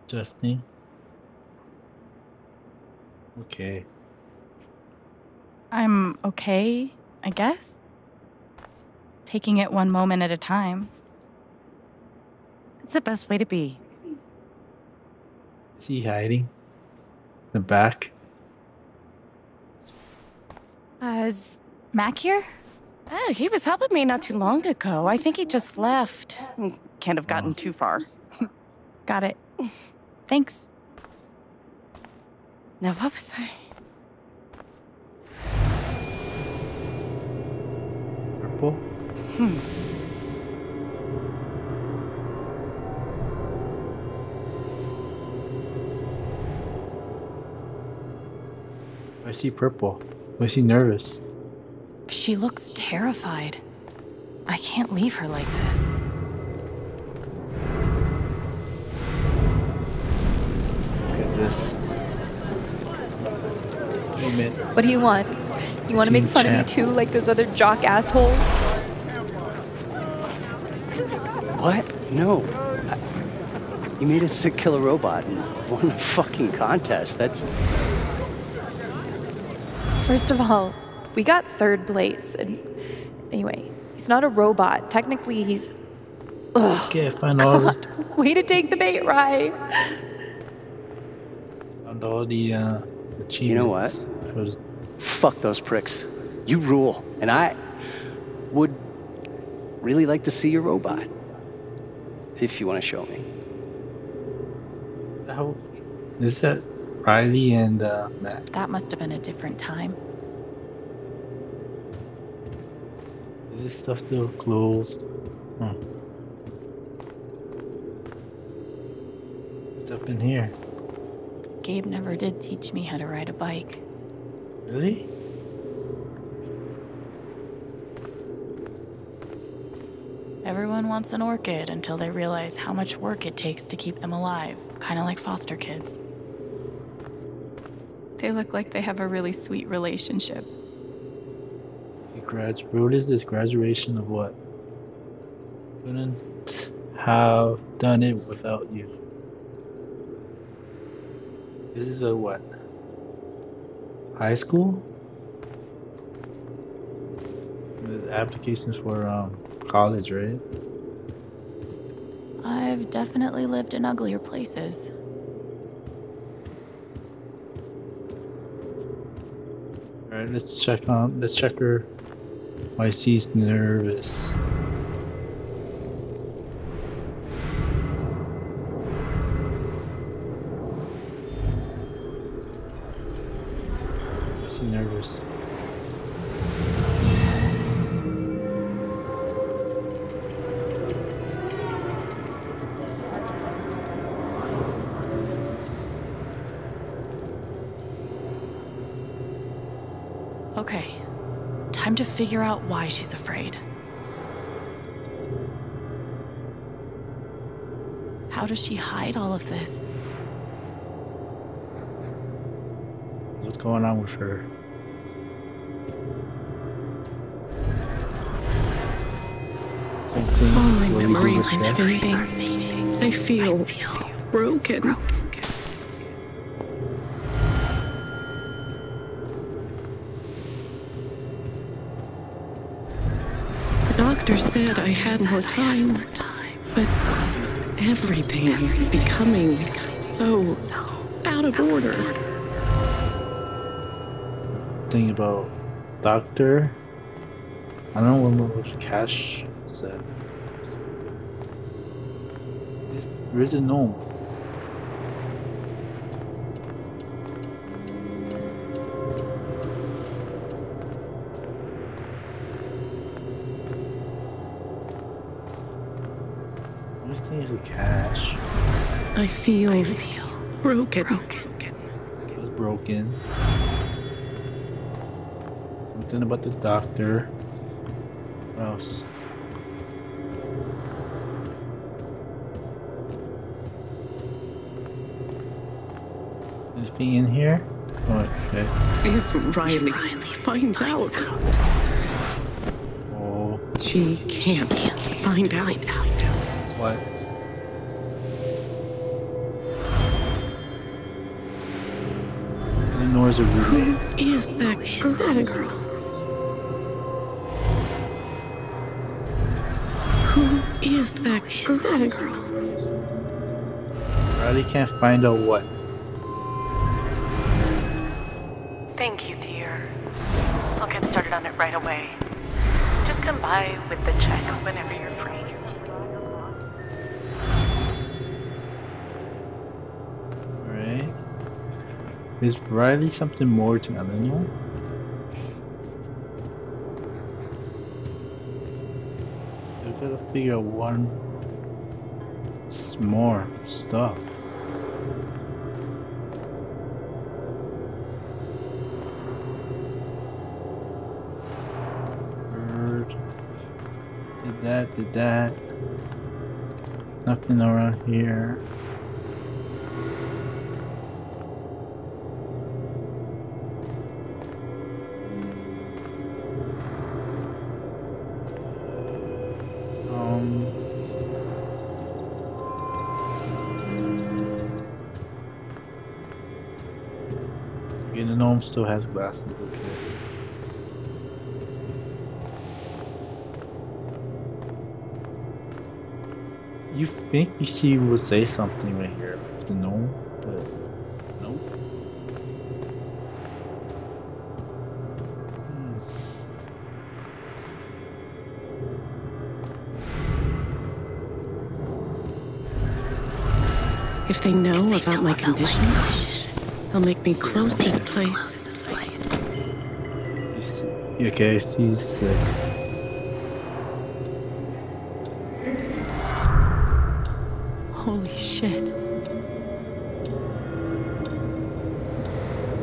Justin. Okay. I'm okay, I guess. Taking it one moment at a time. It's the best way to be. Is he hiding? In the back? Is Mac here? Oh, he was helping me not too long ago. I think he just left. Can't have gotten too far. Got it. Thanks. Now, what was I? Purple? Why is he purple? Why is he nervous? She looks terrified. I can't leave her like this. Look at this. What do you want? You want to make fun of me too, like those other jock assholes? What? No. You made a sick killer robot and won a fucking contest. That's... First of all, We got third place. And anyway, he's not a robot. Technically, he's... Ugh, Okay, I found all the, way to take the bait, Rye. found all the achievements. You know what? For the, Fuck those pricks. You rule. And I would really like to see your robot. If you want to show me. how is that Riley and Matt? That must have been a different time. Is this stuff still closed? Hmm. What's up in here? Gabe never did teach me how to ride a bike. Really? Everyone wants an orchid until they realize how much work it takes to keep them alive. Kind of like foster kids. They look like they have a really sweet relationship. What is this? Graduation of what? Couldn't have done it without you. This is a what? High school? The applications for college, right? I've definitely lived in uglier places. Alright, let's check her. Why she's nervous. She's nervous. Okay, time to figure out why she's afraid. How does she hide all of this? What's going on with her? Same thing. All my what we do memories with are Steph. fading. I feel broken. The doctor said I had more time, but everything is becoming so out of order. Thing about doctor. I don't know what Cash said. There is a gnome. Everything is a Cash. I feel broken. It was broken. Something about the doctor. What else? Anything in here? Oh, okay. If Riley finds out, oh, she can't find out. What? Eleanor's a roommate. Who is that girl? Who is that girl? Riley can't find out what. Thank you, dear. I'll get started on it right away. Just come by with the check whenever you're free. Alright. Is Riley something more to Eleanor? I've got to figure out one more stuff. Did that. Nothing around here. Okay, the gnome still has glasses, okay. You think she will say something right here with the gnome, but nope. If they know about my condition, they'll make me close this place. Okay, she's sick. Holy shit.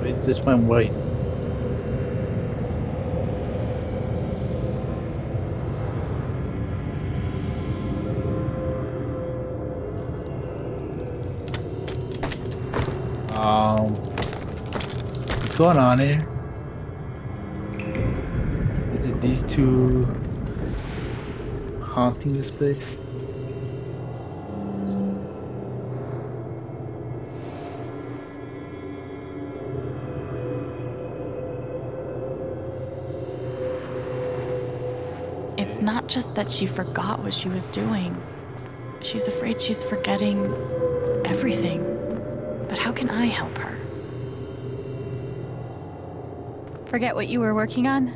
Wait, this went white. What's going on here? Is it these two haunting this place? It's not just that she forgot what she was doing. She's afraid she's forgetting everything. But how can I help her? Forget what you were working on?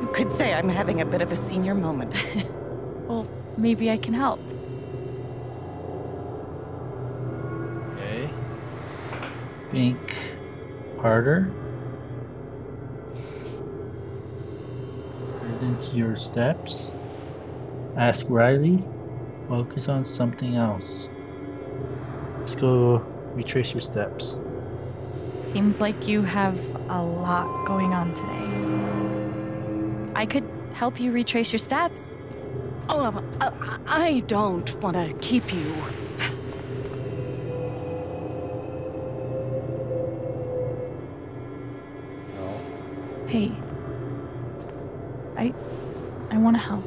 You could say I'm having a bit of a senior moment. Well, maybe I can help. Okay. Think harder. Presence your steps. Ask Riley. Focus on something else. Let's go retrace your steps. Seems like you have a lot going on today. I could help you retrace your steps. Oh, I don't want to keep you. Hey. I want to help.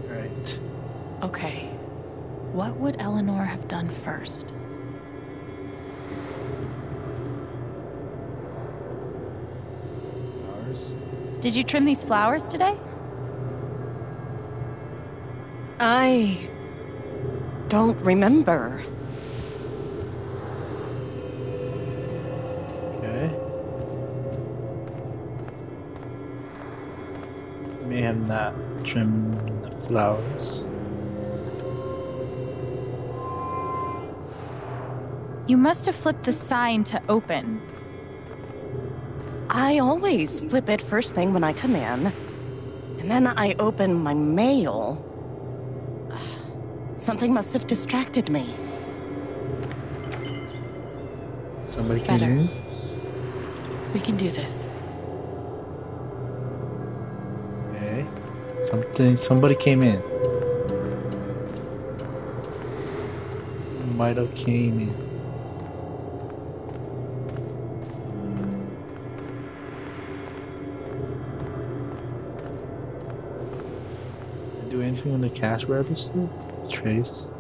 Right. Okay. What would Eleanor have done first? Flowers. Did you trim these flowers today? I don't remember. Okay. May have not trimmed the flowers. You must have flipped the sign to open. I always flip it first thing when I come in, and then I open my mail. Something must have distracted me. Somebody came Better. in. We can do this. Okay. Somebody came in. Might have came in. Do anything on the cash register? Trace.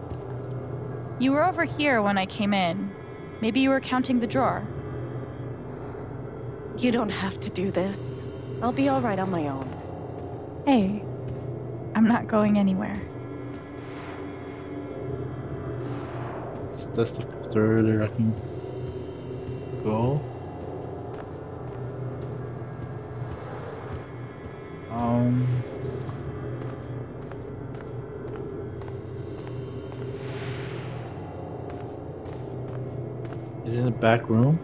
You were over here when I came in. Maybe you were counting the drawer. You don't have to do this. I'll be all right on my own. Hey, I'm not going anywhere. That's the further I can go. Is it in the back room?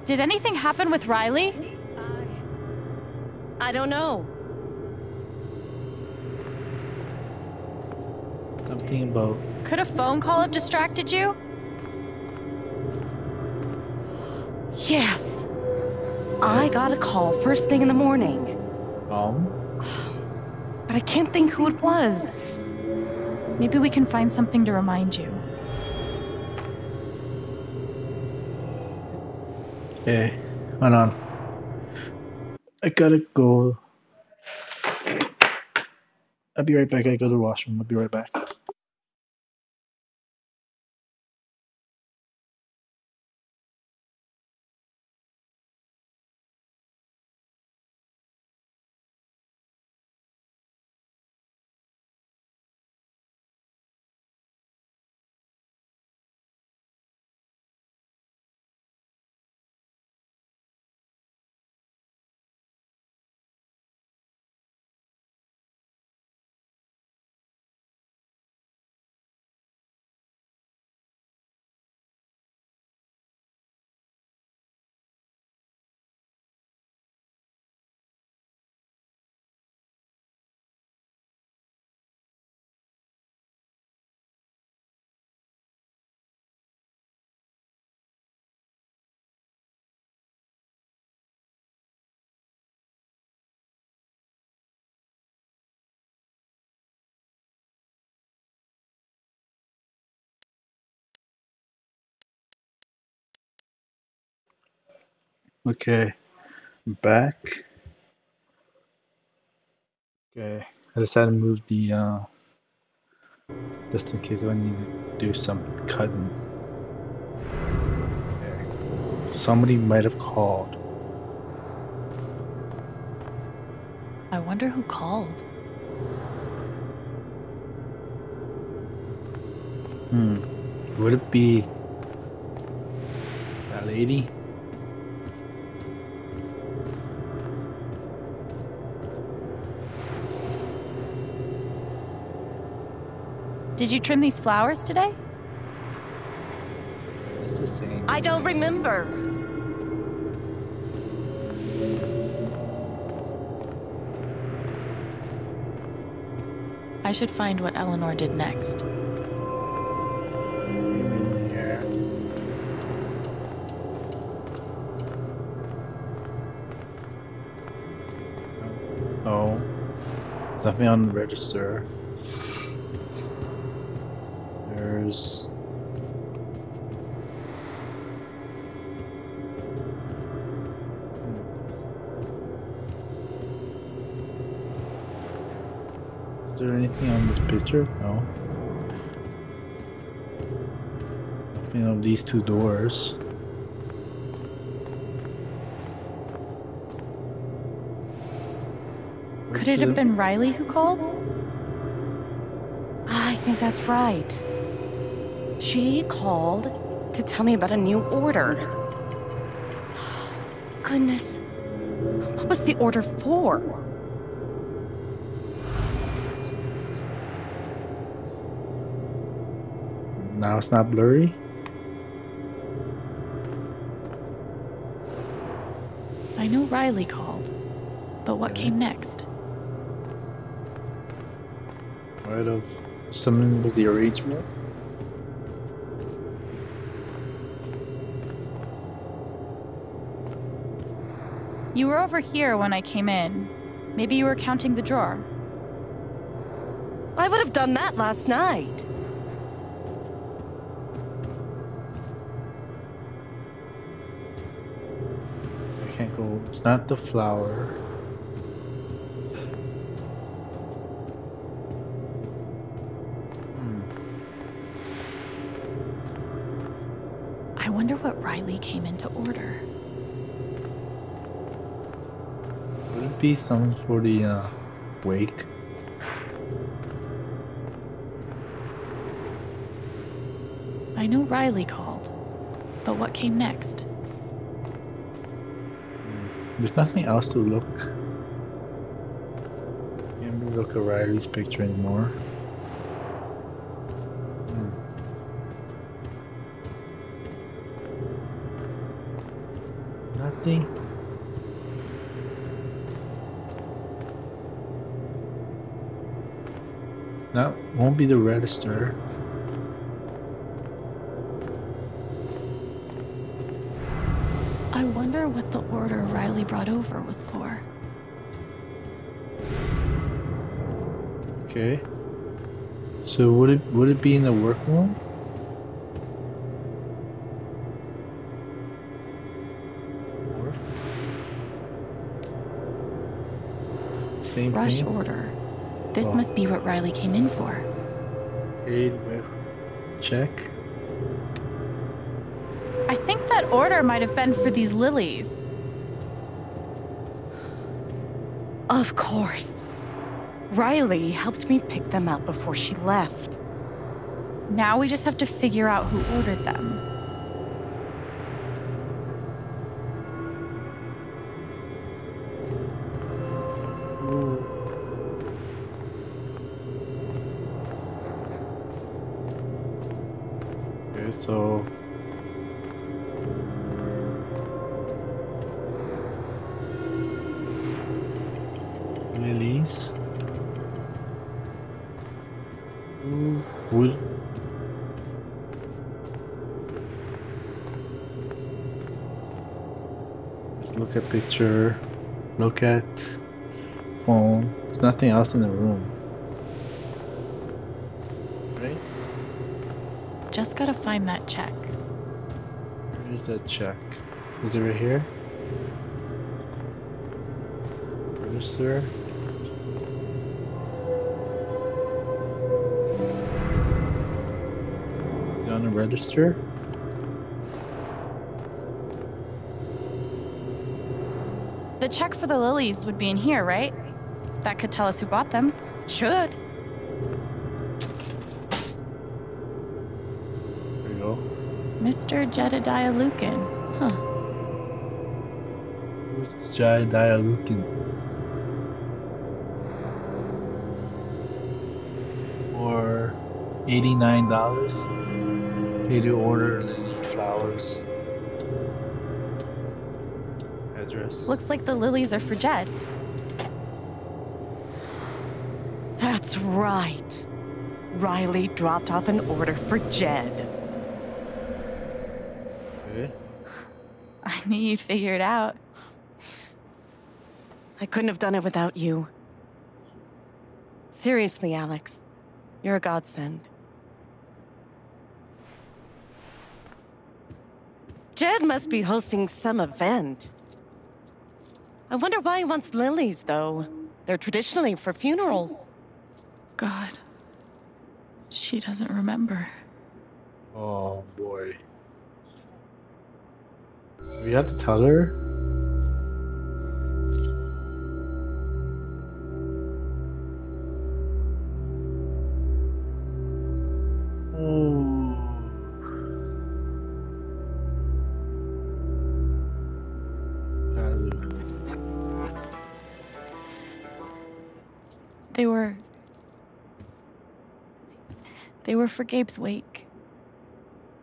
Did anything happen with Riley? I don't know. Something about... Could a phone call have distracted you? Yes. I got a call first thing in the morning. But I can't think who it was. Maybe we can find something to remind you. Okay, hold on. I gotta go. I'll be right back. I gotta go to the washroom. I'll be right back. Okay, I'm back. Okay, I decided to move the just in case I need to do some cutting. Okay. Somebody might have called. I wonder who called. Would it be that lady? Did you trim these flowers today? It's the same. I don't remember. I should find what Eleanor did next. No. There's nothing on the register. There's... Is there anything on this picture? No. Nothing on these two doors. Could it have been Riley who called? I think that's right. She called to tell me about a new order. Goodness. What was the order for? Now it's not blurry? I know Riley called, but what came next? Right of something with the arrangement? You were over here when I came in. Maybe you were counting the drawer. I would have done that last night. I can't go. It's not the flower. I wonder what Riley came in to order. Would it be something for the wake? I know Riley called, but what came next? There's nothing else to look. Can't really look at Riley's picture anymore. Nothing. That won't be the register. I wonder what the order Riley brought over was for. Okay. So would it be in the workroom? Same Rush thing. order. This Oh. must be what Riley came in for. Paid with check. I think that order might have been for these lilies. Of course. Riley helped me pick them out before she left. Now we just have to figure out who ordered them. Okay, so lilies. Wood. Let's look at picture. Look at phone. There's nothing else in the room. Right? Just gotta find that check. Where's that check? Is it right here? Register. Is it on the register? The check for the lilies would be in here, right? That could tell us who bought them. Should. There you go. Mr. Jedediah Lucan. Huh. Who's Jedediah Lucan? For $89. Pay to order lily flowers. Address. Looks like the lilies are for Jed. That's right. Riley dropped off an order for Jed. Okay. I knew you'd figure it out. I couldn't have done it without you. Seriously, Alex. You're a godsend. Jed must be hosting some event. I wonder why he wants lilies, though. They're traditionally for funerals. God. She doesn't remember. Oh boy. We have to tell her? They were for Gabe's wake.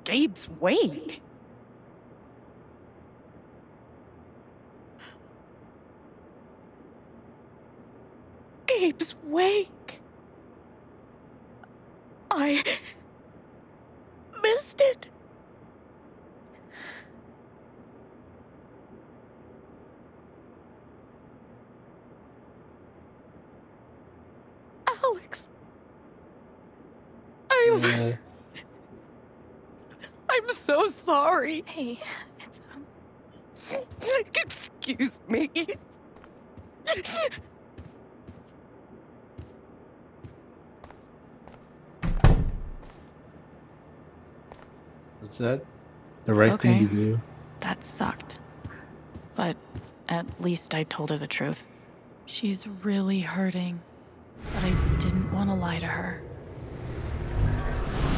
Gabe's wake? Gabe's wake? I missed it. Alex. I'm so sorry. Hey, it's Excuse me. What's that? The right thing to do. That sucked. But at least I told her the truth. She's really hurting, but I didn't want to lie to her.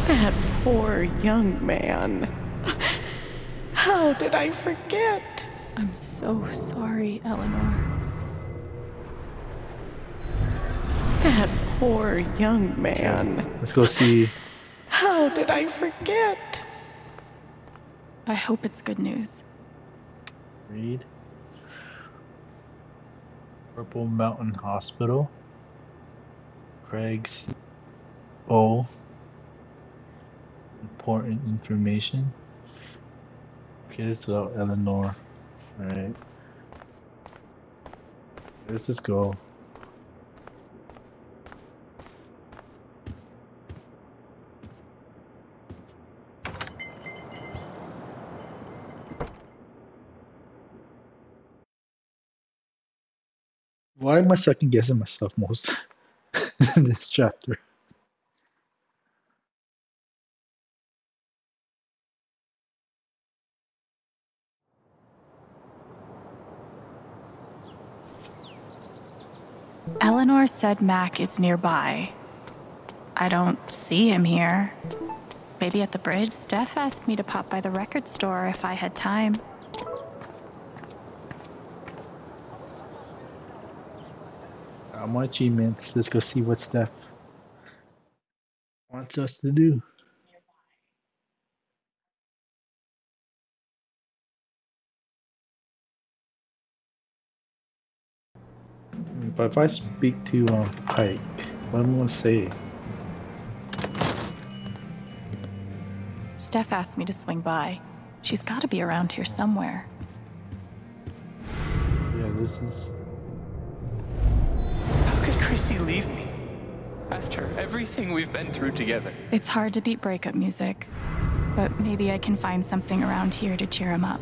That poor young man. How did I forget? I'm so sorry, Eleanor. That poor young man. Okay. Let's go see. How did I forget? I hope it's good news. Read. Purple Mountain Hospital. Craig's. Oh. Important information. Okay, it's about Eleanor. Alright. Let's just go. Why am I second guessing myself most in this chapter? Eleanor said Mac is nearby. I don't see him here. Maybe at the bridge. Steph asked me to pop by the record store if I had time. My achievements. Let's go see what Steph wants us to do. But if I speak to Pike, what am I gonna say? Steph asked me to swing by. She's got to be around here somewhere. Yeah, this is. How could Chrissy leave me? After everything we've been through together. It's hard to beat breakup music, but maybe I can find something around here to cheer him up.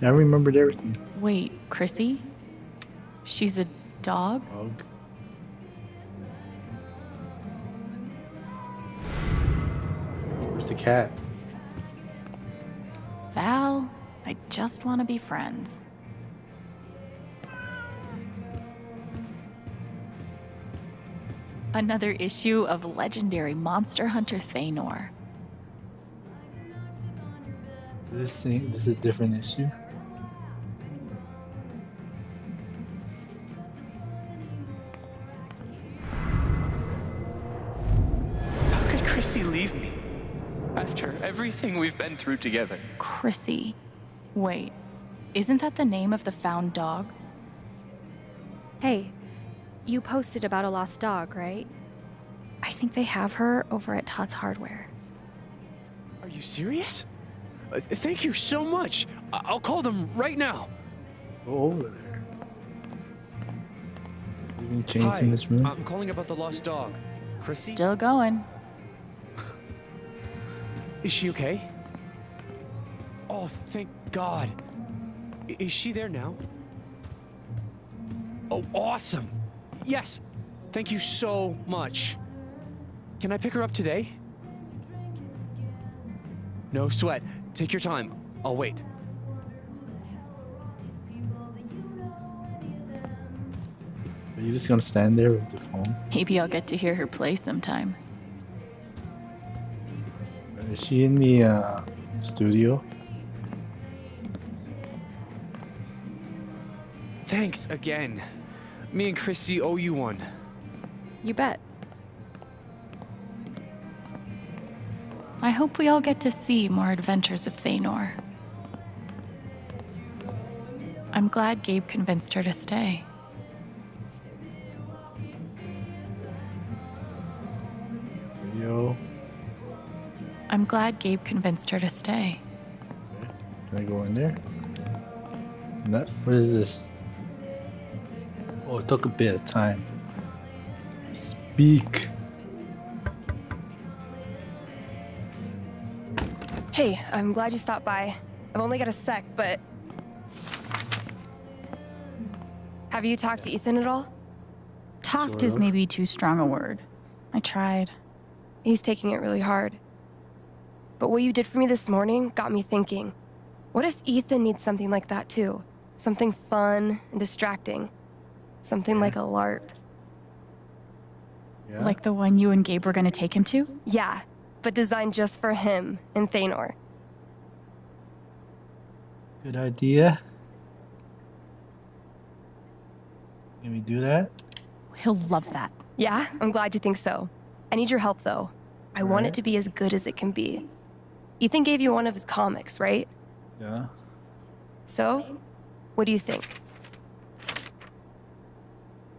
I remembered everything. Wait, Chrissy? She's a dog? Where's the cat? Val, I just want to be friends. Another issue of legendary monster hunter Thanor. This is a different issue. How could Chrissy leave me? After everything we've been through together. Chrissy. Wait, isn't that the name of the found dog? Hey, you posted about a lost dog, right? I think they have her over at Todd's Hardware. Are you serious? Thank you so much. I'll call them right now. Go over there. Any chains in this room? I'm calling about the lost dog. Chrissy? Still going. Is she okay? Oh, thank God. Is she there now? Oh, awesome. Yes. Thank you so much. Can I pick her up today? No sweat. Take your time. I'll wait. Are you just gonna stand there with the phone? Maybe I'll get to hear her play sometime. Is she in the studio? Thanks again. Me and Chrissy owe you one. You bet. I hope we all get to see more adventures of Thanor. I'm glad Gabe convinced her to stay. Yo. I'm glad Gabe convinced her to stay. Can I go in there? What is this? Oh, it took a bit of time. Speak. Hey, I'm glad you stopped by. I've only got a sec, but... Have you talked to Ethan at all? Talked is maybe too strong a word. I tried. He's taking it really hard. But what you did for me this morning got me thinking. What if Ethan needs something like that too? Something fun and distracting. Something like a LARP. Yeah. Like the one you and Gabe were gonna take him to? Yeah, but designed just for him and Thanor. Good idea. Can we do that? He'll love that. Yeah, I'm glad you think so. I need your help though. I want it to be as good as it can be. Ethan gave you one of his comics, right? Yeah. So, what do you think?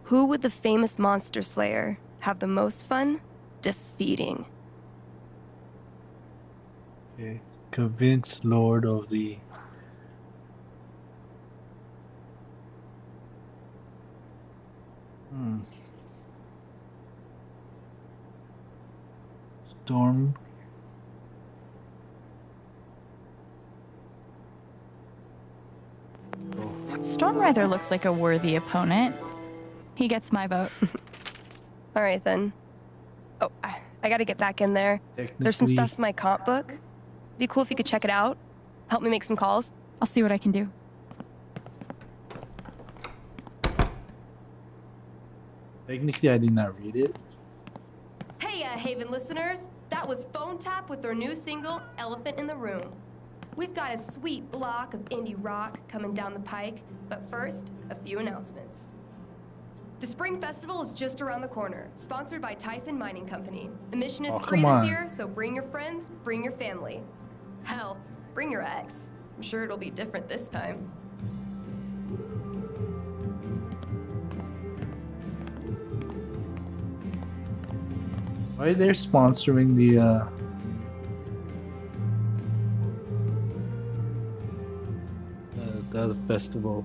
Who would the famous monster slayer have the most fun defeating? Okay. Convince Lord of the... Storm. Storm rather looks like a worthy opponent. He gets my vote. All right, then. Oh, I gotta get back in there. There's some stuff in my comp book. Be cool if you could check it out. Help me make some calls. I'll see what I can do. Technically, I did not read it. Hey, Haven listeners. That was Phone Tap with their new single, Elephant in the Room. We've got a sweet block of indie rock coming down the pike, but first, a few announcements. The Spring Festival is just around the corner, sponsored by Typhon Mining Company. Admission is free this year, so bring your friends, bring your family. Hell, bring your ex. I'm sure it'll be different this time. Why they're sponsoring the other festival?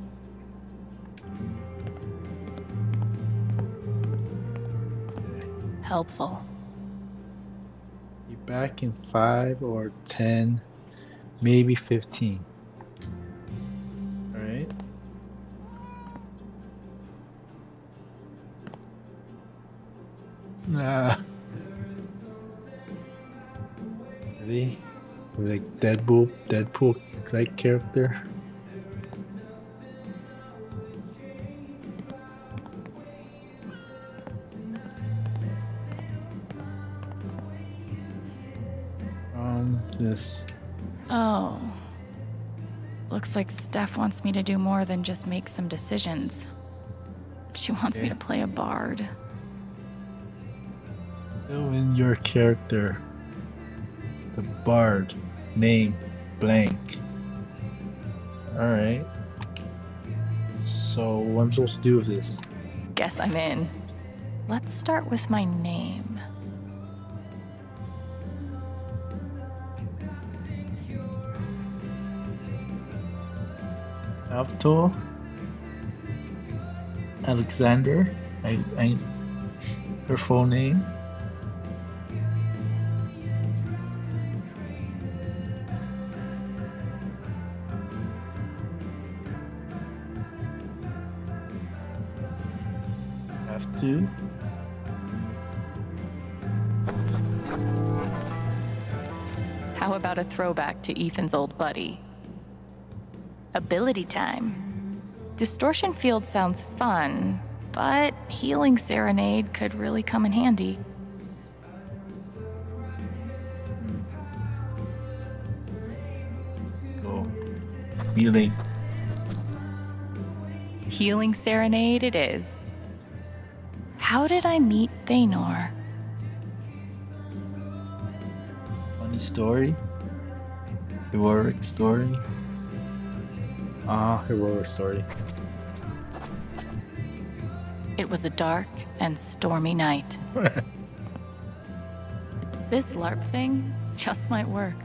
Helpful. Be back in 5 or 10, maybe 15. All right. Nah. Really? Like Deadpool-like character? This. Oh. Looks like Steph wants me to do more than just make some decisions. She wants me to play a bard. Fill in your character. The bard. Name. Blank. Alright. So, what am I supposed to do with this? Guess I'm in. Let's start with my name. Avtor Alexander, her full name. Have to. How about a throwback to Ethan's old buddy? Ability time. Distortion Field sounds fun, but Healing Serenade could really come in handy. Go. Healing. Healing Serenade it is. How did I meet Thanor? Funny story. Heroic story. Heroic story. It was a dark and stormy night. This LARP thing just might work.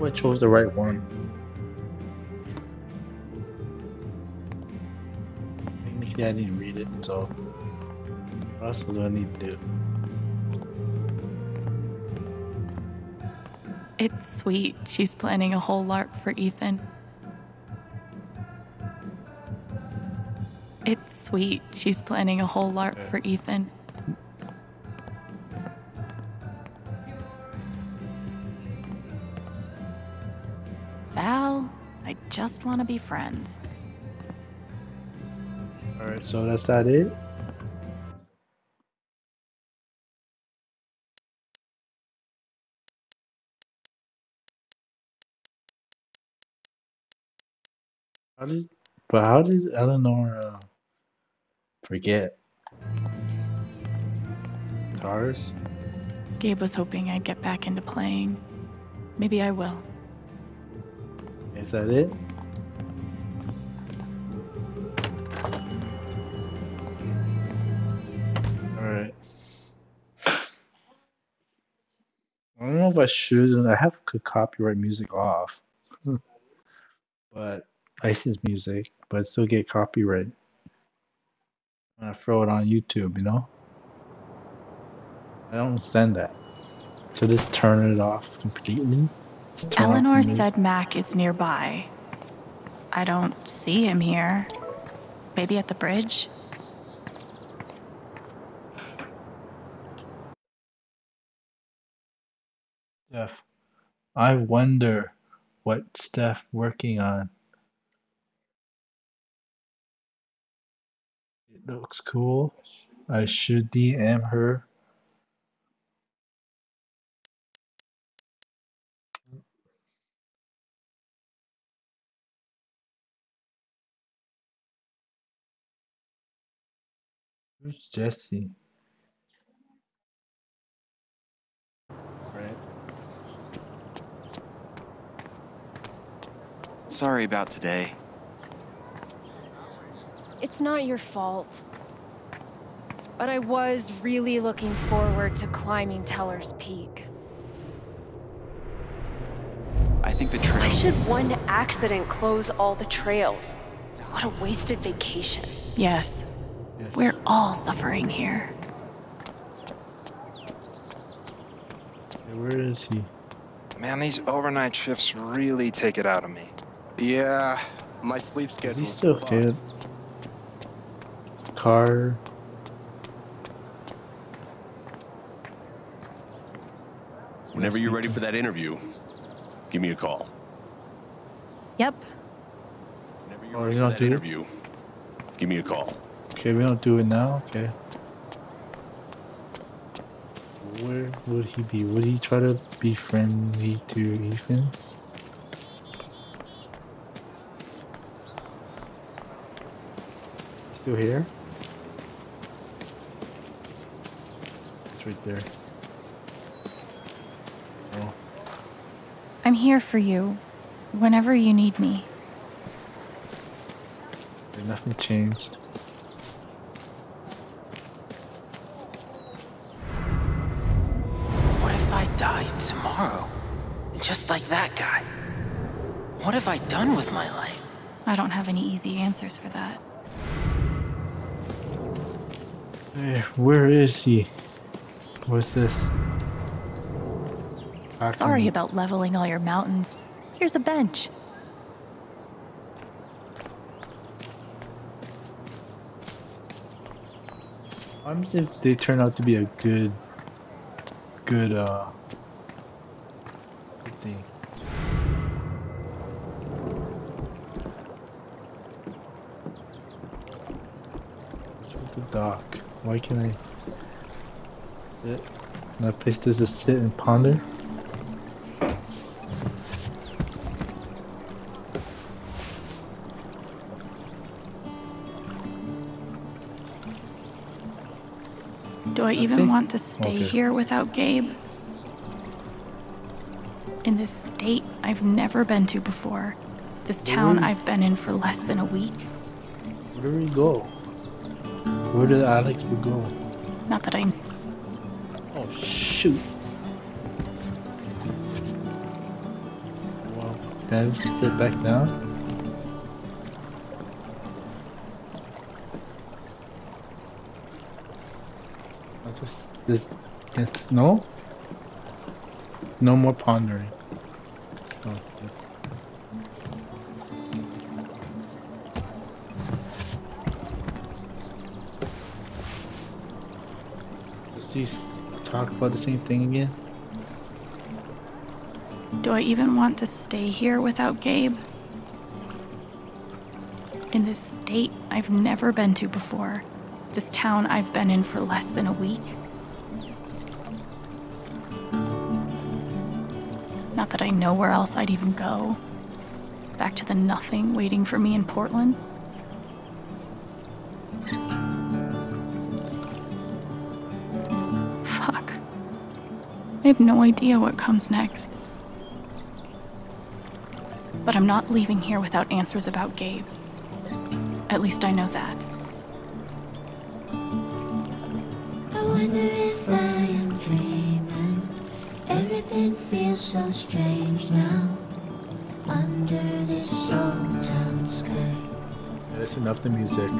I chose the right one. Technically, I didn't read it, so what else do I need to do? It's sweet. She's planning a whole LARP for Ethan. It's sweet. She's planning a whole LARP for Ethan. Val, I just want to be friends. Alright, so that's that it? How does Eleanor forget? Guitars? Gabe was hoping I'd get back into playing. Maybe I will. Is that it? Alright. I don't know if I should. I have copyright music off. But licensed music, but still get copyright when I throw it on YouTube, you know? I don't understand that. So just turn it off completely? Eleanor said Mac is nearby. I don't see him here. Maybe at the bridge? Steph, I wonder what Steph working on. It looks cool. I should DM her. Who's Jesse? Right. Sorry about today. It's not your fault. But I was really looking forward to climbing Teller's Peak. I think the trail... Why should one accident close all the trails? What a wasted vacation. Yes. We're all suffering here. Where is he? Man, these overnight shifts really take it out of me. Yeah, my sleep schedule. He's still here. Car. Whenever you're ready for that interview, give me a call. Yep. Whenever Oh, you're we ready for don't that do it? interview, give me a call. Okay, we don't do it now. Okay. Where would he be? Would he try to be friendly to Ethan? Still here? It's right there. Oh. I'm here for you, whenever you need me. Okay, nothing changed. What if I died tomorrow? Just like that guy? What have I done with my life? I don't have any easy answers for that. Hey, where is he? What's this? Sorry about leveling all your mountains. Here's a bench. What happens if they turn out to be a good thing? What's with the dock? Why can I sit? My place does just sit and ponder? Do I even want to stay here without Gabe? In this state I've never been to before. This town I've been in for less than a week. Where did we go? Where did Alex go? Not that I... Oh, shoot. Well, can I just sit back down? I'll just... No? No more pondering. Oh, yeah. Does he talk about the same thing again? Do I even want to stay here without Gabe? In this state I've never been to before. This town I've been in for less than a week. Not that I know where else I'd even go. Back to the nothing waiting for me in Portland. Fuck. I have no idea what comes next. But I'm not leaving here without answers about Gabe. At least I know that. I wonder if I am dreaming. Everything feels so strange now. Under this old town sky. Yeah, that's enough the music.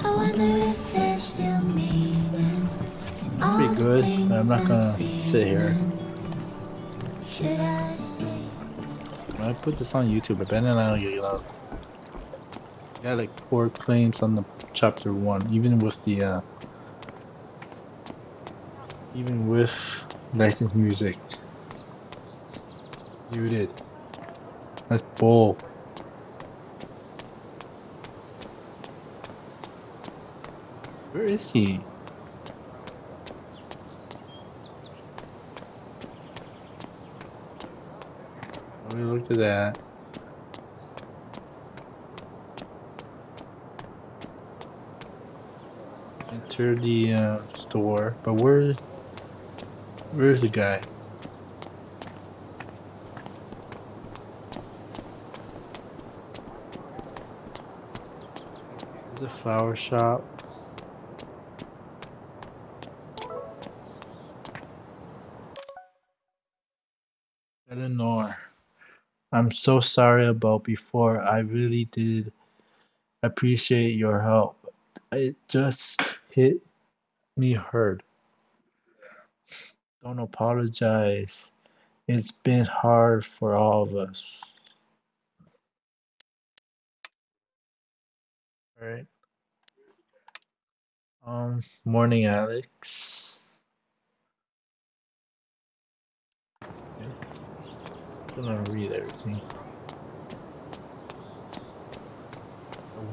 I wonder if there's still meaning in all Pretty good, the but I'm not things gonna I'm sit here. feeling. Should I say I put this on YouTube, but Ben and I don't get a lot. Got like 4 claims on the chapter 1, even with the even with licensed music. Muted. That's bull. Where is he? We looked at that. Enter the store, but where's the guy? There's a flower shop. Eleanor, I'm so sorry about before. I really did appreciate your help. It just hit me hard. Don't apologize. It's been hard for all of us. Alright. Morning, Alex. Okay. I'm gonna read everything.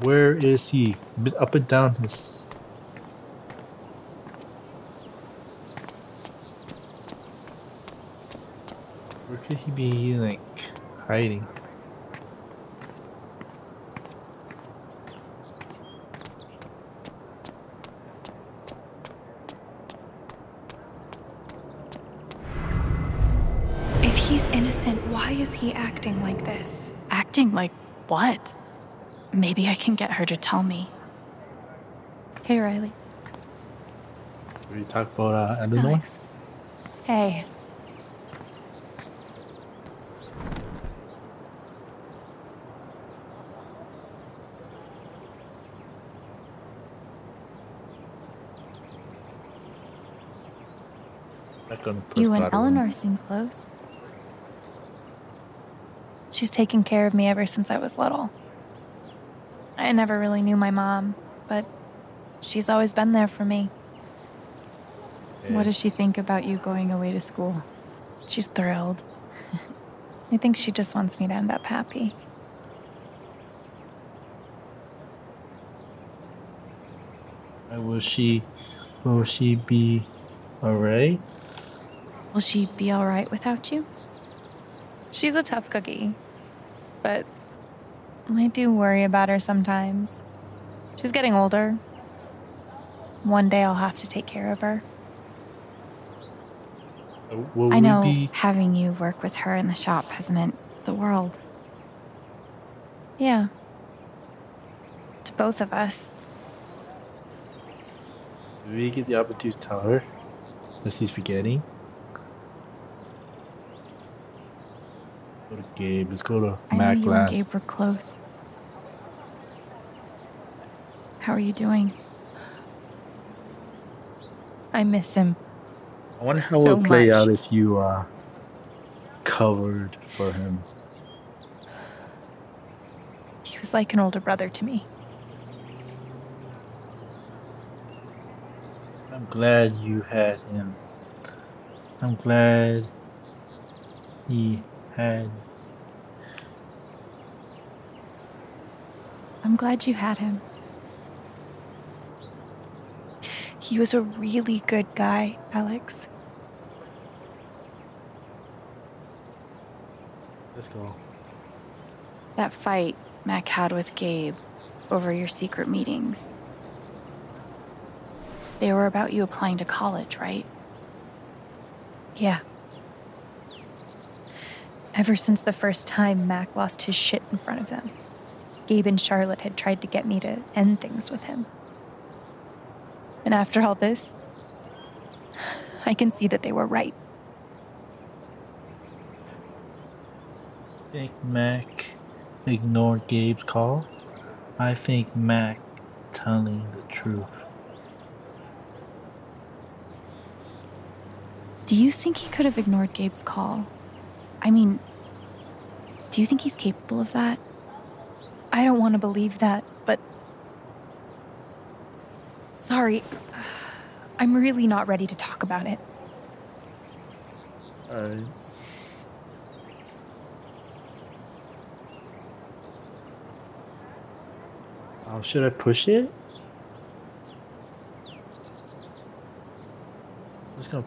Where is he? Up and down his. Where could he be, like, hiding? If he's innocent, why is he acting like this? Acting like what? Maybe I can get her to tell me. Hey, Riley. We talk about Eleanor? Alex. Hey. You and Eleanor seem close. She's taken care of me ever since I was little. I never really knew my mom, but she's always been there for me. What does she think about you going away to school? She's thrilled. I think she just wants me to end up happy. Will she be alright? Will she be alright without you? She's a tough cookie, but I do worry about her sometimes. She's getting older. One day I'll have to take care of her. I know having you work with her in the shop has meant the world. Yeah. To both of us. Did we get the opportunity to tell her that she's forgetting? Go to Gabe. Let's go to I Mac know you and last. Gabe were close. How are you doing? I miss him. I wonder how so it would play much. out if you covered for him. He was like an older brother to me. I'm glad you had him. I'm glad he had. I'm glad you had him. He was a really good guy, Alex. Let's go. That fight Mac had with Gabe over your secret meetings. They were about you applying to college, right? Yeah. Ever since the first time Mac lost his shit in front of them, Gabe and Charlotte had tried to get me to end things with him. And after all this, I can see that they were right. Think Mac ignored Gabe's call? I think Mac telling the truth. Do you think he could have ignored Gabe's call? I mean, Do you think he's capable of that? I don't want to believe that, but... Sorry. I'm really not ready to talk about it. Alright. Should I push it? I'm just gonna...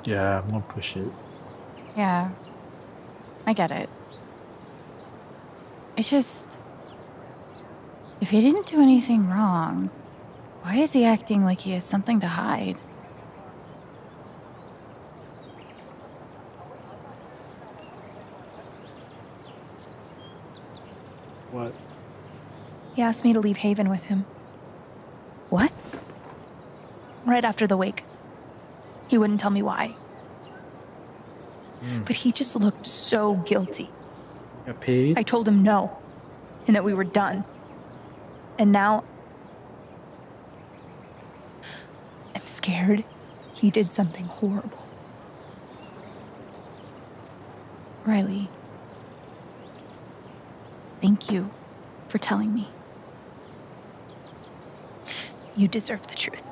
Yeah, I'm gonna push it. Yeah. I get it. It's just... If he didn't do anything wrong, why is he acting like he has something to hide? What? He asked me to leave Haven with him. What? Right after the wake. He wouldn't tell me why. But he just looked so guilty. Got paid? I told him no, and that we were done. And now... I'm scared he did something horrible. Riley. Thank you for telling me. You deserve the truth.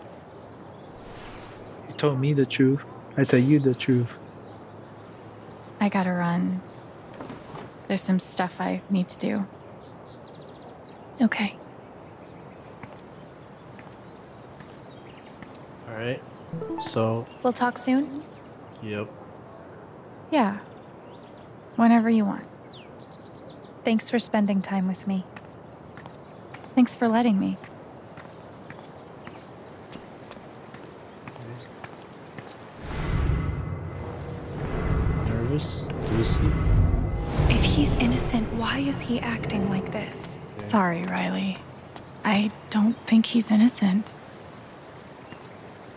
You told me the truth. I tell you the truth. I gotta run. There's some stuff I need to do. Okay. Alright. So... We'll talk soon? Yep. Yeah. Whenever you want. Thanks for spending time with me. Thanks for letting me. Nervous? Do you see? If he's innocent, why is he acting like this? Sorry, Riley. I don't think he's innocent.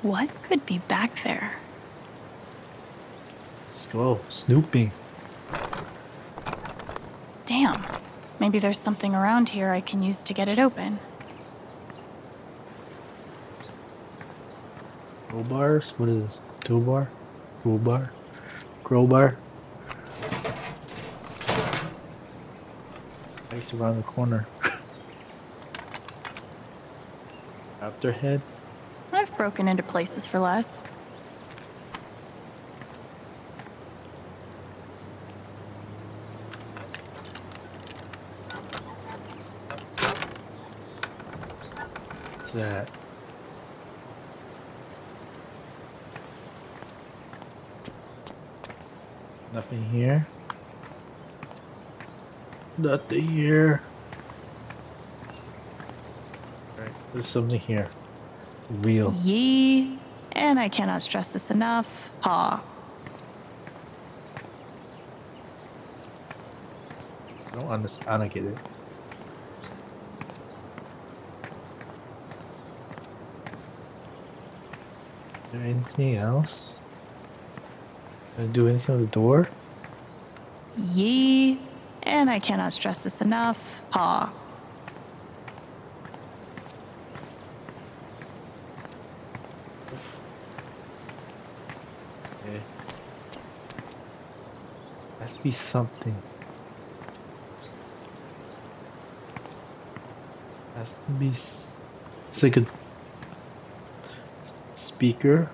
What could be back there? Slow. Snooping. Damn. Maybe there's something around here I can use to get it open. Crowbars? What is this? Toolbar? Crowbar? Crowbar? Bike's around the corner. Afterhead? I've broken into places for less. What's that? Nothing here. Nothing here. Alright, there's something here. Wheel. Yee. And I cannot stress this enough. Ha. I don't understand. I don't get it. Is there anything else? Can I do anything with the door? Yee. And I cannot stress this enough. Ha. Okay. Has to be something. Has to be. It's like a speaker.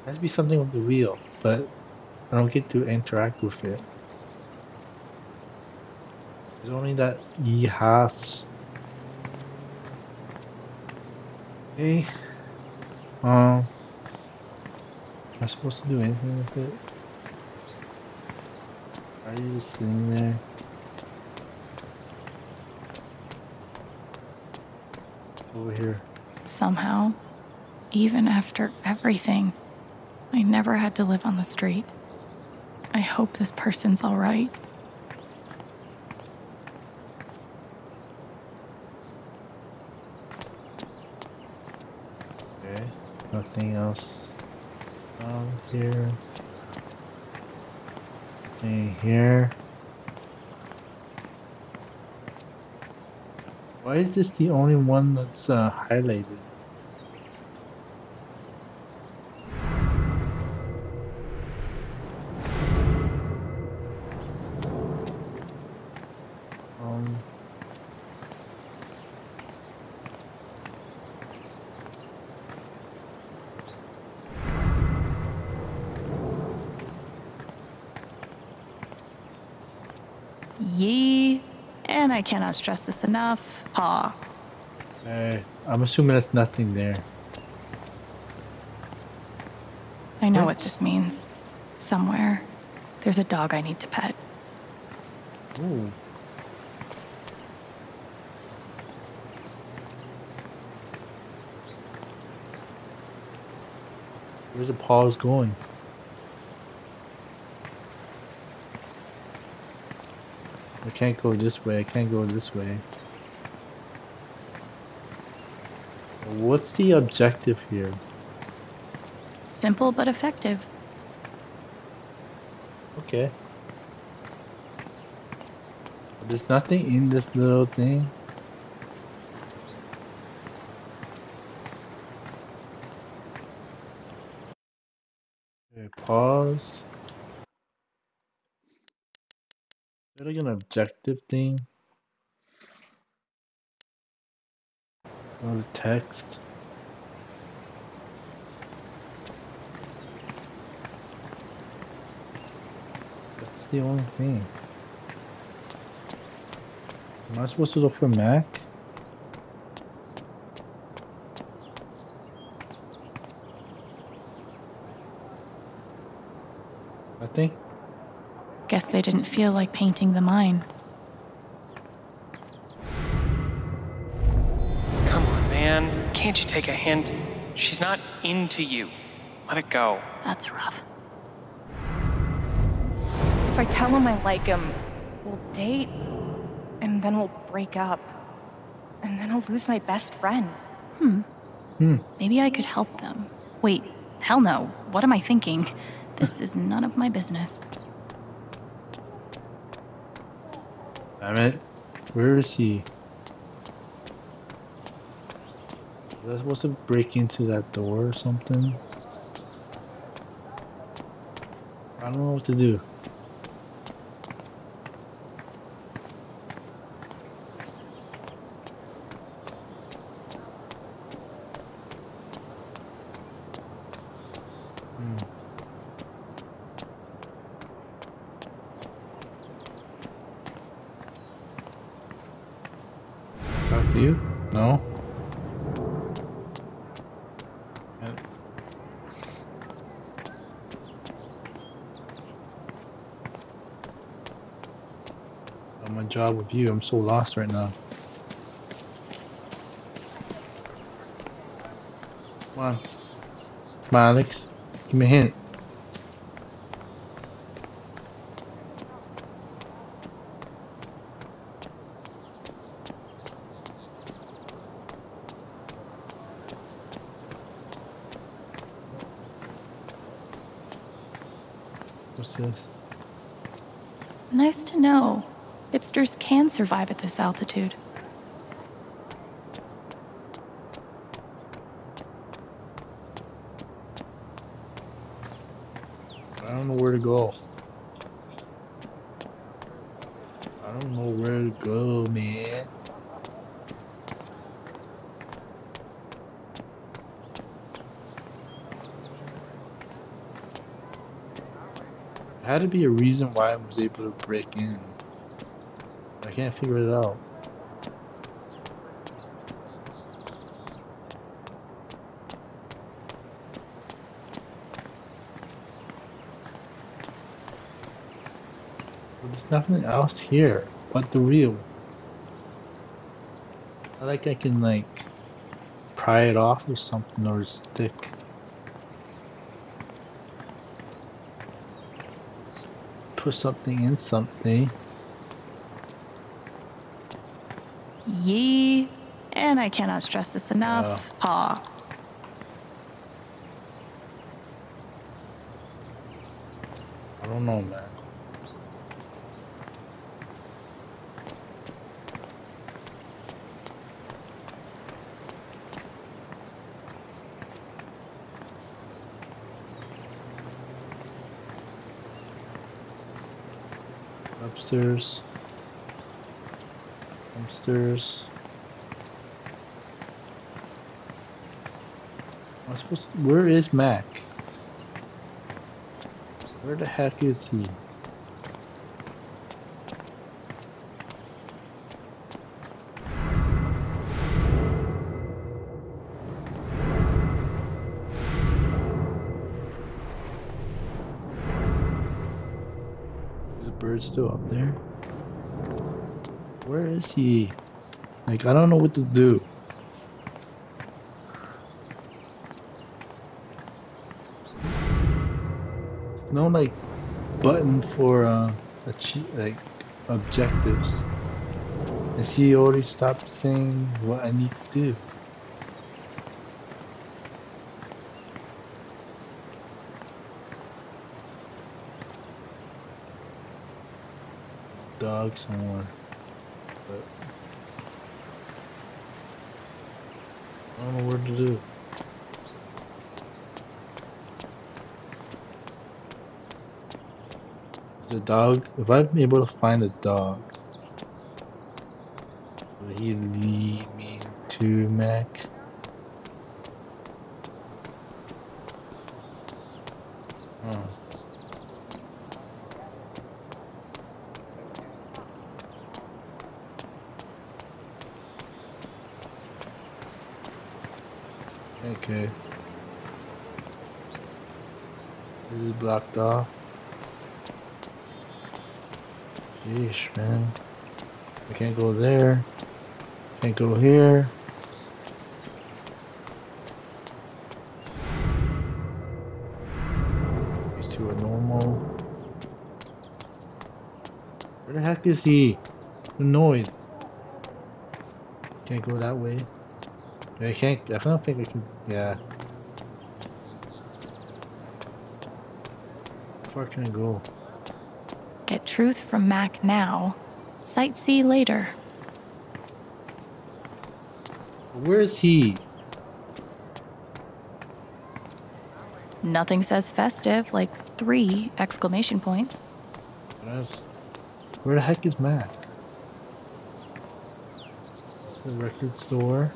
Has to be something with the wheel, but I don't get to interact with it. There's only that E has. Okay. Am I supposed to do anything with it? Are you just sitting there? Over here. Somehow, even after everything, I never had to live on the street. I hope this person's all right. Okay. Nothing else here. Nothing here. Why is this the only one that's highlighted? Yee. And I cannot stress this enough. Paw. Hey, I'm assuming there's nothing there. I know what this means. Somewhere, there's a dog I need to pet. Ooh. Where's the paws going? I can't go this way. I can't go this way. What's the objective here? Simple but effective. Okay. There's nothing in this little thing. Okay, pause. Is there like an objective thing? Go to text. That's the only thing. Am I supposed to look for Mac? Nothing? Guess they didn't feel like painting the mine. Come on, man. Can't you take a hint? She's not into you. Let it go. That's rough. If I tell him I like him, we'll date, and then we'll break up. And then I'll lose my best friend. Maybe I could help them. Wait, hell no. What am I thinking? This is none of my business. Damn it. Where is he? Was I supposed to break into that door or something? I don't know what to do. Talk to you? No? On my job with you, I'm so lost right now. Come on. Come on, Alex. Give me a hint. What's this? Nice to know. Hipsters can survive at this altitude. I don't know where to go. I don't know where to go, man. There had to be a reason why I was able to break in. I can't figure it out. But there's nothing else here but the wheel. I can like pry it off or something, or stick. Put something in something. Yee. And I cannot stress this enough. Paw. I don't know, man. Upstairs. Upstairs. I'm supposed to, where is Mac? Where the heck is he? Is the bird still up there? Where is he? Like, I don't know what to do. There's no like button for like objectives. Has he already stopped saying what I need to do? Dog somewhere, but I don't know what to do. Is a dog? If I'm able to find a dog, will he lead me to Mac? Oh. Okay. This is blocked off. Sheesh, man. I can't go there. Can't go here. These two are normal. Where the heck is he? I'm annoyed. Can't go that way. I can't. I don't think I can. Yeah. How far can I go? Get truth from Mac now. Sightsee later. Where is he? Nothing says festive like 3 exclamation points. Where the heck is Mac? It's the record store.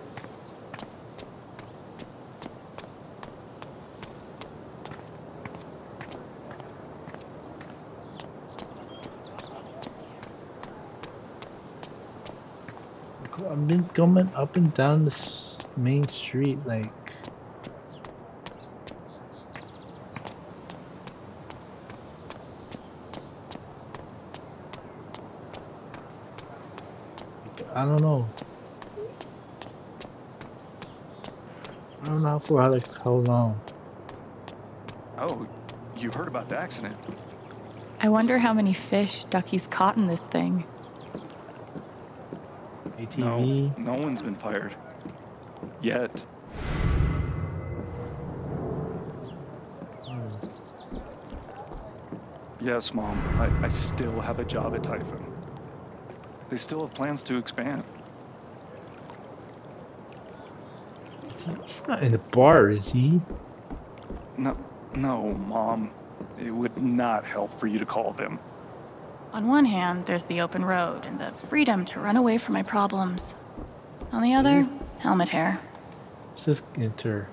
I've been going up and down the main street, like. I don't know. I don't know how long. Oh, you heard about the accident? I wonder how many fish Ducky's caught in this thing. ATV? No one's been fired. Yet. Yes, Mom. I still have a job at Typhoon. They still have plans to expand. He's not in the bar, is he? No, Mom. It would not help for you to call them. On one hand, there's the open road and the freedom to run away from my problems. On the other, helmet hair. Let's just enter.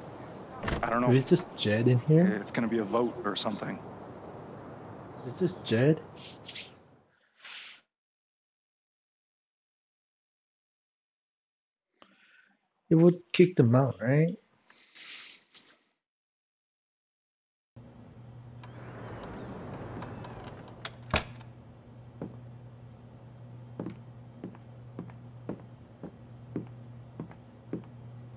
I don't know. Is this Jed in here? It's gonna be a vote or something. Is this Jed? It would kick them out, right?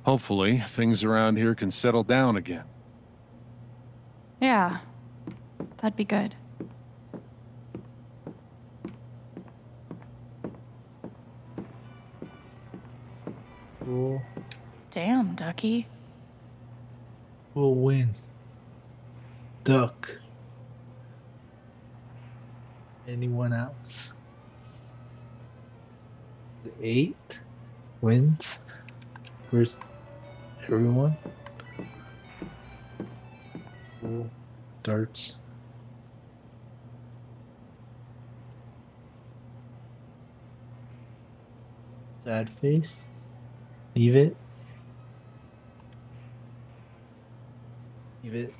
Hopefully, things around here can settle down again. Yeah, that'd be good. Cool. Damn, Ducky. We'll win. Duck. Anyone else? 8 wins. Where's everyone? Cool. Darts. Sad face. Leave it. Leave it.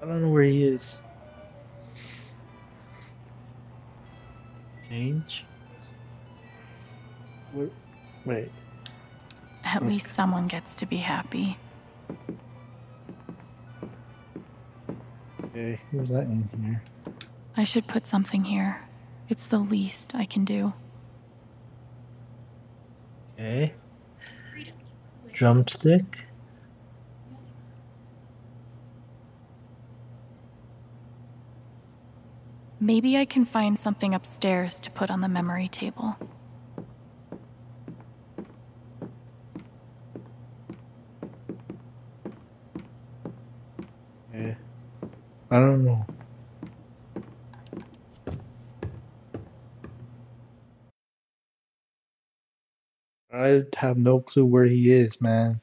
I don't know where he is. Change. Where? Wait. At least someone gets to be happy. Okay, who's that in here? I should put something here. It's the least I can do. Okay. Drumstick. Maybe I can find something upstairs to put on the memory table. Okay. I don't know. I have no clue where he is, man.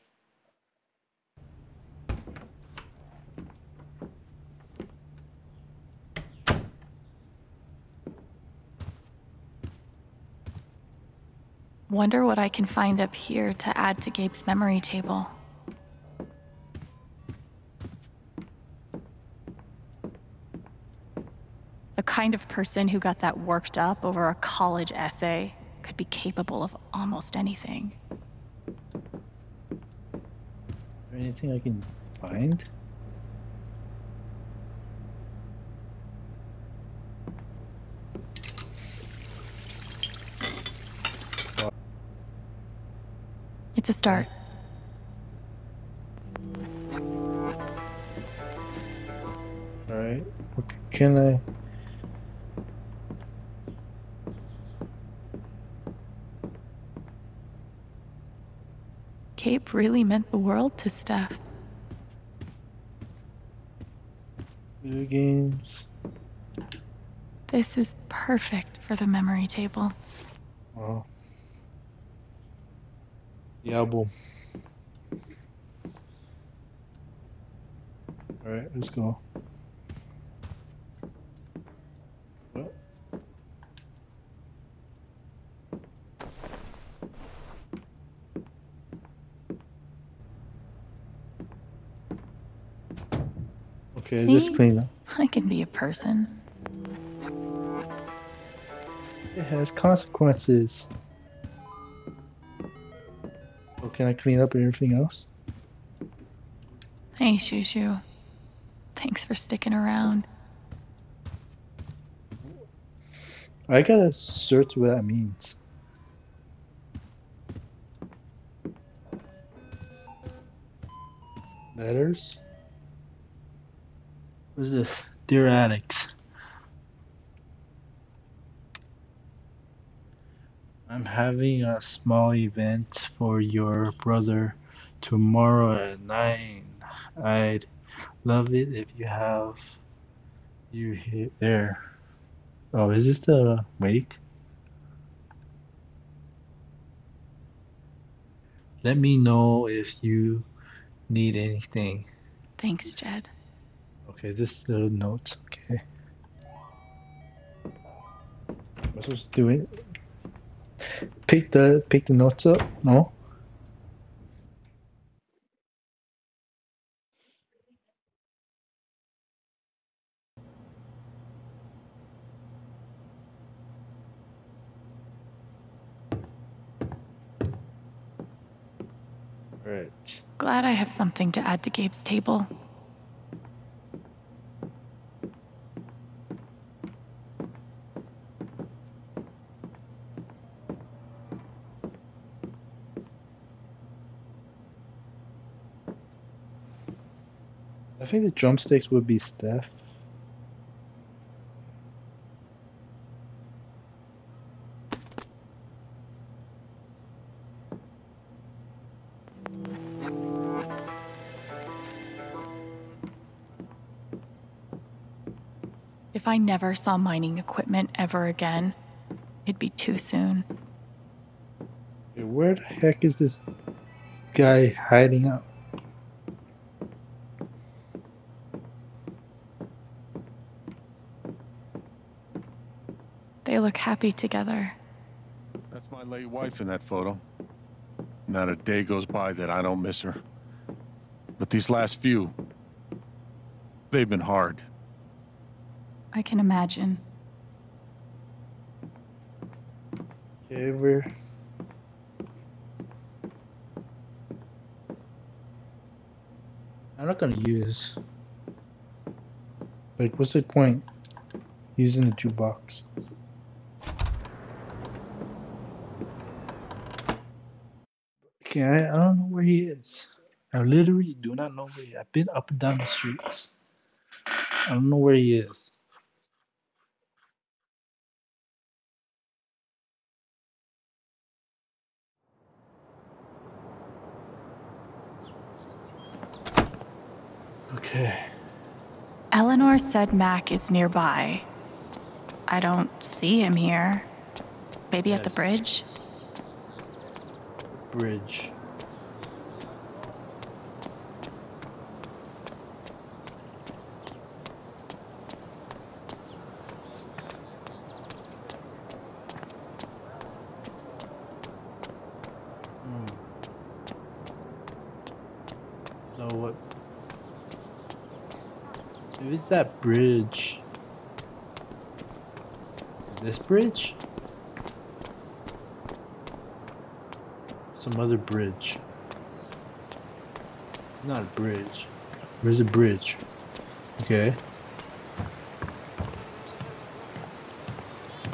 Wonder what I can find up here to add to Gabe's memory table. The kind of person who got that worked up over a college essay could be capable of almost anything. Is there anything I can find? It's a start. Alright. What can I... Gabe really meant the world to Steph. Video games. This is perfect for the memory table. Wow. The album. Alright, let's go. What? Okay, See? just clean up. I can be a person. It has consequences. Oh, can I clean up everything else? Hey, Shushu. Thanks for sticking around. I gotta search what that means. Letters? What is this? Dear Alex, I'm having a small event for your brother tomorrow at 9. I'd love it if you have you there. Oh, is this the wake? Let me know if you need anything. Thanks, Jed. Okay, this little notes. Okay. Am I supposed to do it? Pick the notes up? No? Right. Glad I have something to add to Gabe's table. I think the drumsticks would be Steph. If I never saw mining equipment ever again, it'd be too soon. Okay, where the heck is this guy hiding out? They look happy together. That's my late wife in that photo. Not a day goes by that I don't miss her. But these last few, they've been hard. I can imagine. Okay, I'm not gonna use. Like, what's the point? Using the jukebox. Okay, I don't know where he is. I literally do not know where he is. I've been up and down the streets. I don't know where he is. Okay. Eleanor said Mac is nearby. I don't see him here. Maybe at the bridge? Bridge. So what? Maybe it's that bridge. This bridge? Some other bridge. Not a bridge. Where's the bridge? Okay.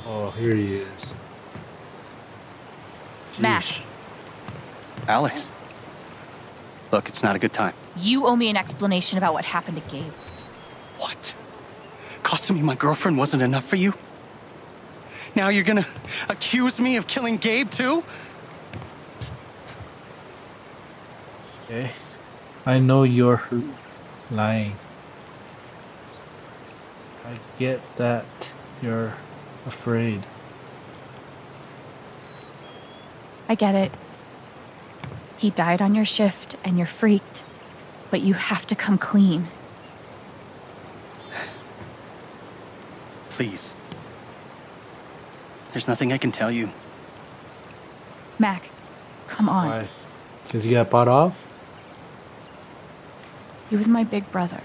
Oh, here he is. Mac. Alex. Look, it's not a good time. You owe me an explanation about what happened to Gabe. What? Costing me my girlfriend wasn't enough for you? Now you're gonna accuse me of killing Gabe too? Okay. I know you're lying. I get that you're afraid. I get it. He died on your shift and you're freaked, but you have to come clean. Please. There's nothing I can tell you. Mac, come on. Why? Because he got bought off? He was my big brother.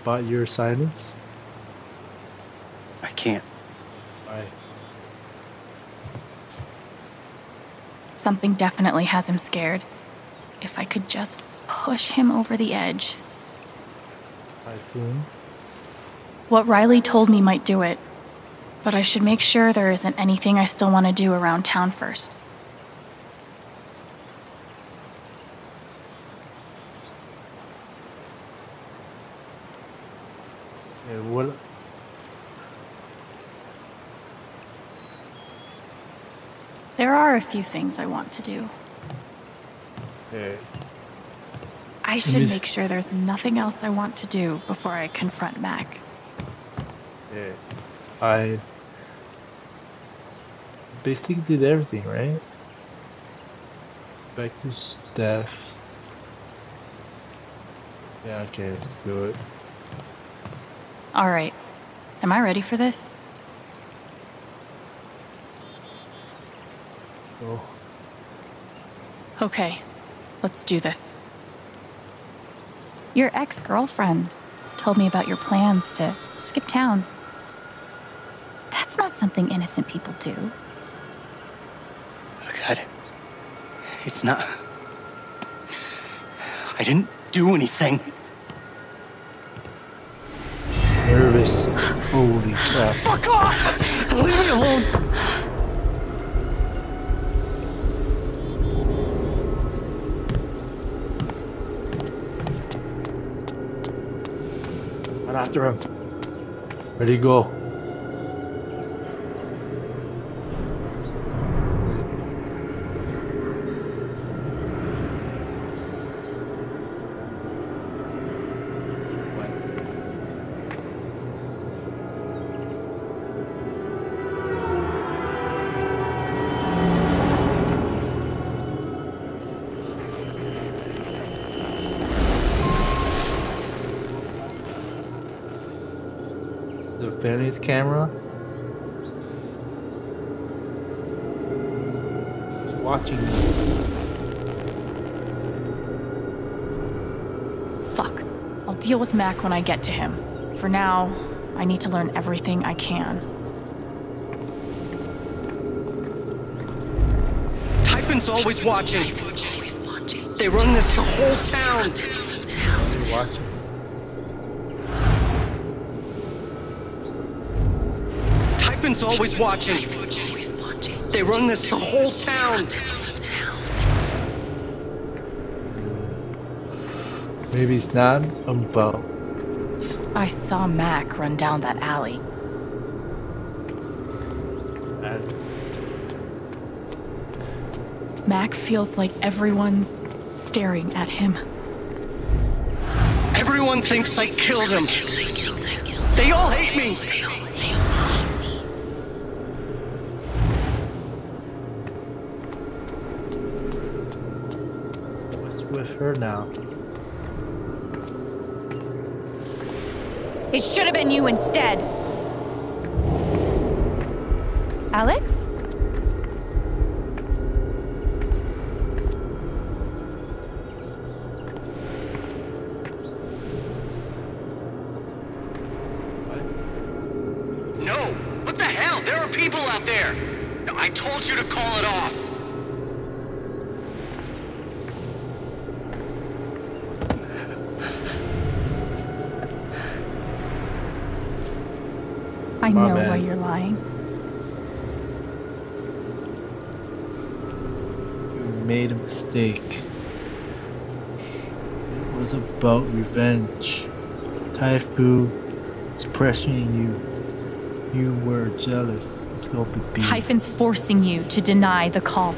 Bought your silence? I can't. Why? Something definitely has him scared. If I could just push him over the edge. Typhoon? What Riley told me might do it, but I should make sure there isn't anything I still want to do around town first. Yeah, what? There are a few things I want to do. Okay. I should make sure there's nothing else I want to do before I confront Mac. Yeah. I basically did everything, right? Back to Steph. Yeah, okay, let's do it. All right. Am I ready for this? Go. Okay. Let's do this. Your ex-girlfriend told me about your plans to skip town. That's not something innocent people do. God. It's not... I didn't do anything. Nervous. Holy crap. Fuck off! Leave me alone! Run after him. Ready to go. The Venice camera. It's watching me. Fuck. I'll deal with Mac when I get to him. For now, I need to learn everything I can. Typhon's always watching. They run this whole town. Watching. Typhon's always watching. They run this whole town. Maybe it's not a boat. I saw Mac run down that alley. Mac feels like everyone's staring at him. Everyone thinks I killed him. They all hate me. What's with her now? It should have been you instead. Alex? No! What the hell? There are people out there! No, I told you to call it off! I know why you're lying. You made a mistake. It was about revenge. Typhoon is pressuring you. You were jealous. So be. Typhon's forcing you to deny the call.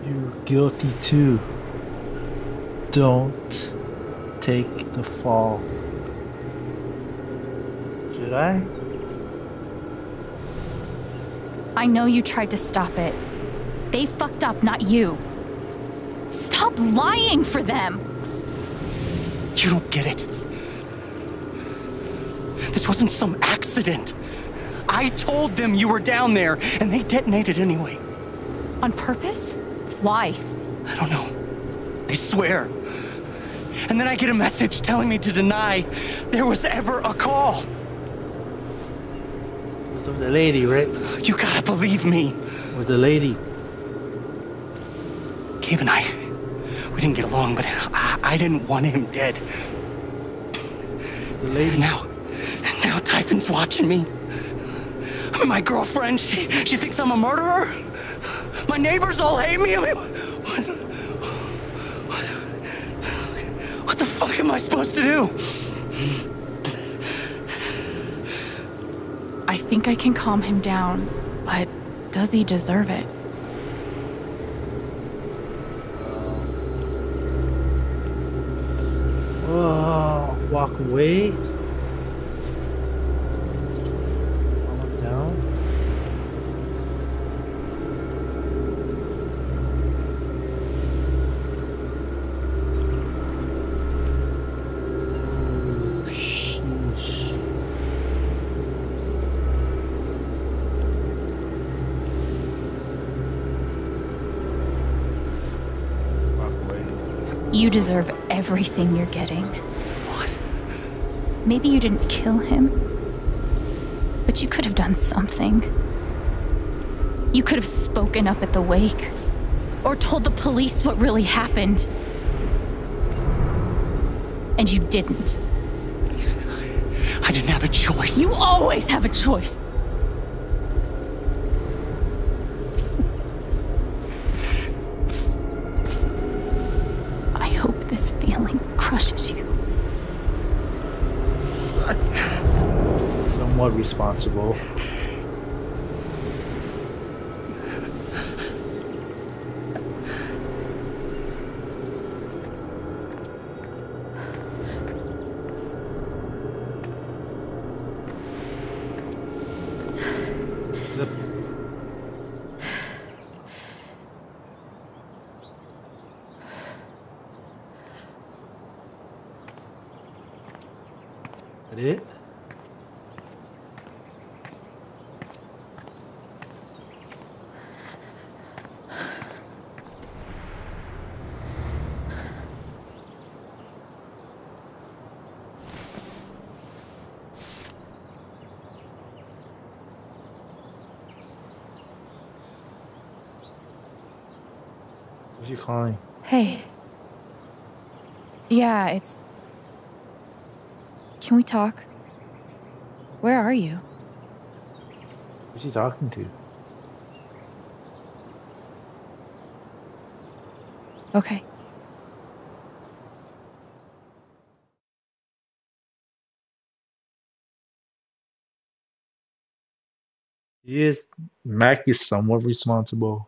You're guilty too. Don't take the fall. Should I? I know you tried to stop it. They fucked up, not you. Stop lying for them! You don't get it. This wasn't some accident. I told them you were down there, and they detonated anyway. On purpose? Why? I don't know. I swear. And then I get a message telling me to deny there was ever a call. It was of the lady, right? You gotta believe me. It was the lady. Gabe and I, we didn't get along, but I didn't want him dead. It was the lady. Now Typhon's watching me. My girlfriend, she thinks I'm a murderer. My neighbors all hate me. I mean, what the fuck am I supposed to do? I think I can calm him down, but does he deserve it? Oh, walk away. Calm down. Oh, sheesh. Walk away. You deserve everything you're getting. What? Maybe you didn't kill him, but you could have done something. You could have spoken up at the wake, or told the police what really happened. And you didn't. I didn't have a choice. You always have a choice. I hope this feeling crushes you. Somewhat responsible. That it? Who's you calling? Hey. Yeah, it's Can we talk? Where are you? Who's she talking to? Okay. Mac is somewhat responsible.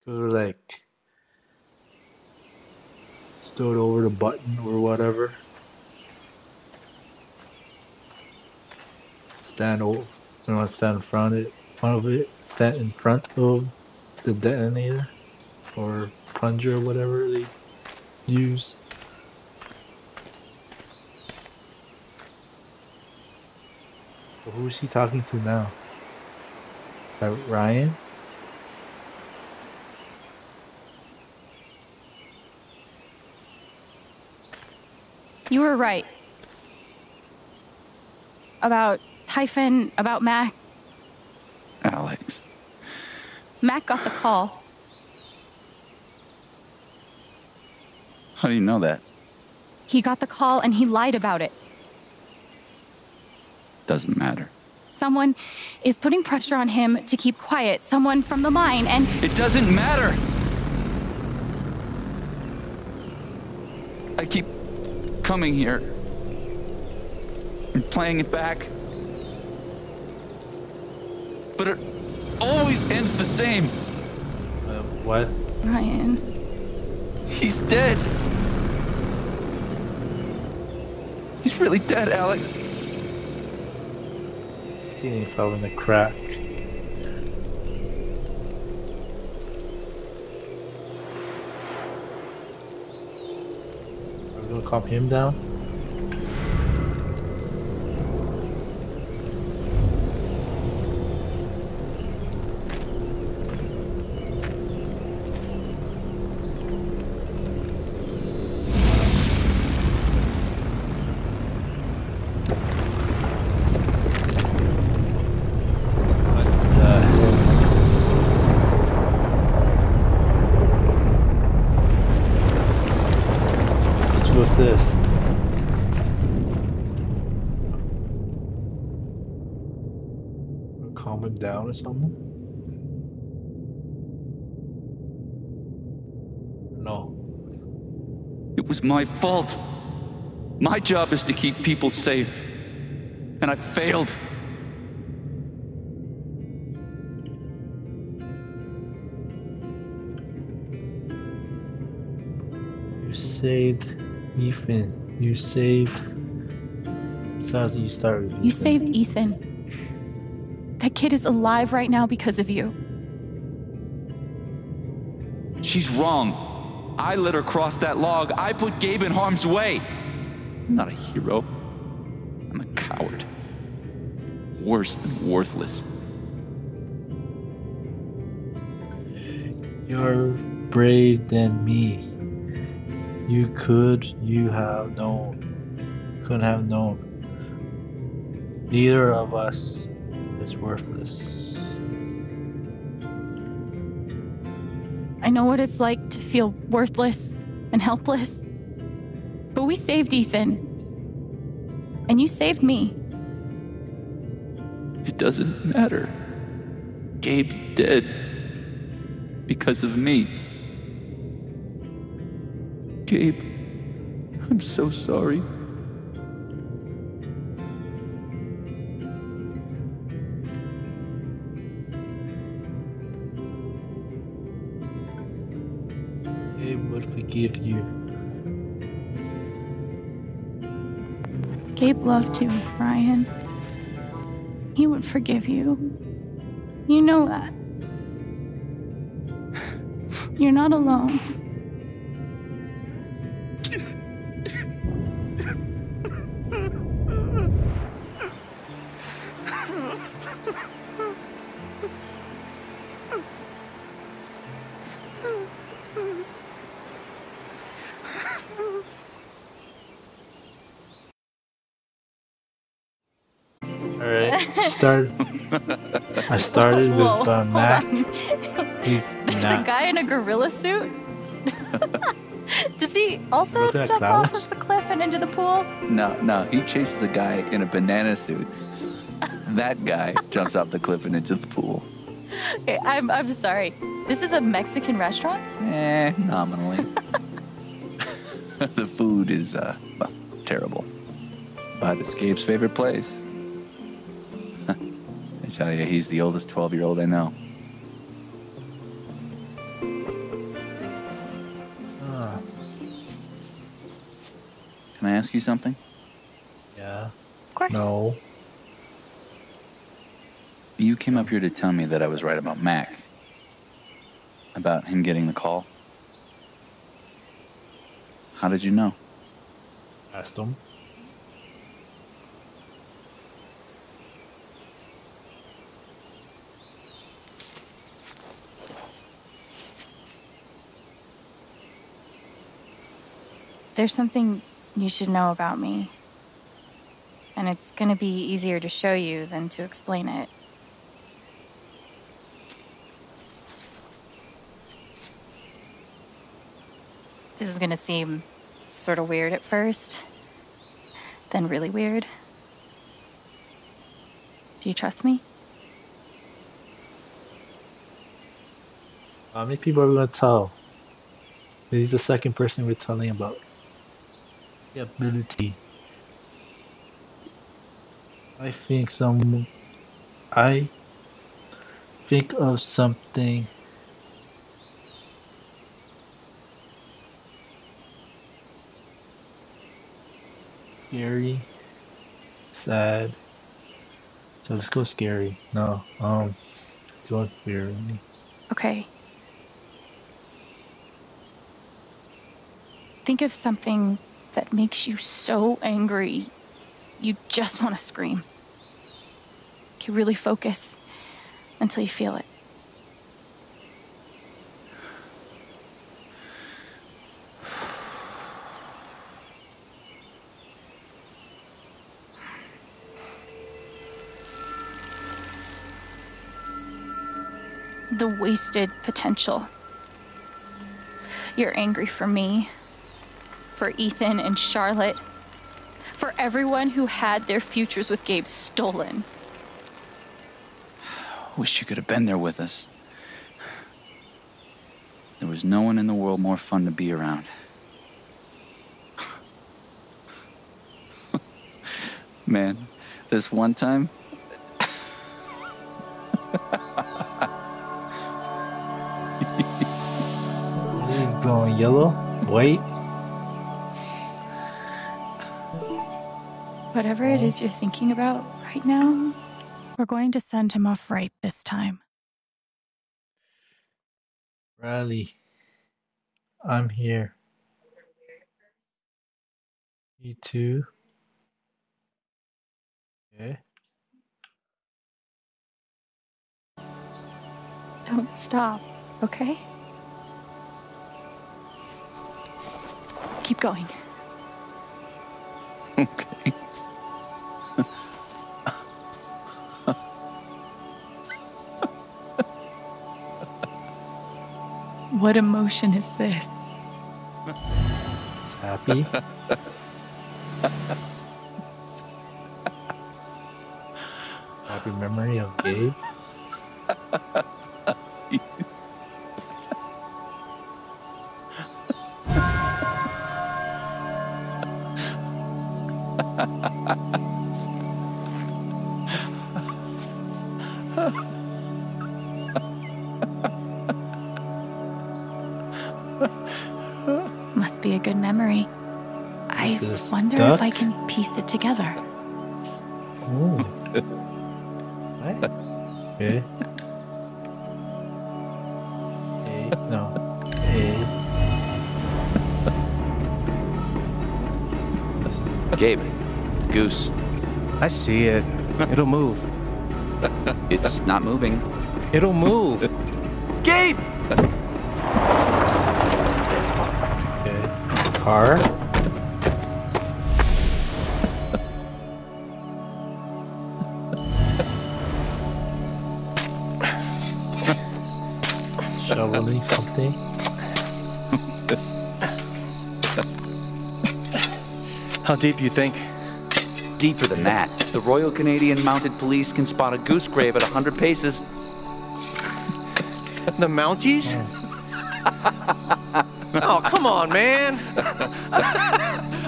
Cause like stood over the button or whatever. Stand in front of it. Stand in front of the detonator or plunger or whatever they use. So who's she talking to now? Ryan? You were right. About Typhon, about Mac. Alex. Mac got the call. How do you know that? He got the call and he lied about it. Doesn't matter. Someone is putting pressure on him to keep quiet. Someone from the line, and... It doesn't matter! I keep coming here and playing it back. But it always ends the same. What? Ryan. He's dead. He's really dead, Alex. He fell in the crack. Are we gonna calm him down? This. Calm him down or something? No. It was my fault. My job is to keep people safe. And I failed. You saved Ethan. You saved... Sounds like you started with Ethan. You saved Ethan. That kid is alive right now because of you. She's wrong. I let her cross that log. I put Gabe in harm's way. I'm not a hero. I'm a coward. Worse than worthless. You're brave than me. You have known. Couldn't have known. Neither of us is worthless. I know what it's like to feel worthless and helpless. But we saved Ethan. And you saved me. It doesn't matter. Gabe's dead. Because of me. Gabe, I'm so sorry. Gabe would forgive you. Gabe loved you, Ryan. He would forgive you. You know that. You're not alone. I started with Mac. There's a guy in a gorilla suit? Does he also Look at jump off clouds. of the cliff and into the pool? No, he chases a guy in a banana suit. That guy jumps off the cliff and into the pool. Okay, I'm sorry. This is a Mexican restaurant? Nominally. The food is, well, terrible. But it's Gabe's favorite place. I tell you, he's the oldest 12-year-old I know. Can I ask you something? Yeah. Of course. No. You came up here to tell me that I was right about Mac. About him getting the call. How did you know? Asked him. There's something you should know about me. And it's gonna be easier to show you than to explain it. This is gonna seem sort of weird at first, then really weird. Do you trust me? How many people are we gonna tell? He's the second person we're telling about the ability. I think of something scary, sad. So let's go scary. No, don't fear me. Okay. Think of something that makes you so angry, you just want to scream. You really focus until you feel it. The wasted potential. You're angry for me, for Ethan and Charlotte, for everyone who had their futures with Gabe stolen. Wish you could have been there with us. There was no one in the world more fun to be around. Man, this one time... Going yellow, white. Whatever it is you're thinking about right now, we're going to send him off right this time. Riley, I'm here. Me too. Okay. Don't stop, okay? Keep going. Okay. What emotion is this? It's happy. Happy memory of Gabe. Must be a good memory. I This wonder duck? if I can piece it together. Ooh. Right. Okay. No. Gabe, Goose. I see it. It'll move. It's not moving. It'll move. Gabe! Okay. Car. Shoveling something. How deep you think? Deeper than that. The Royal Canadian Mounted Police can spot a goose grave at 100 paces. The Mounties? Oh, come on, man!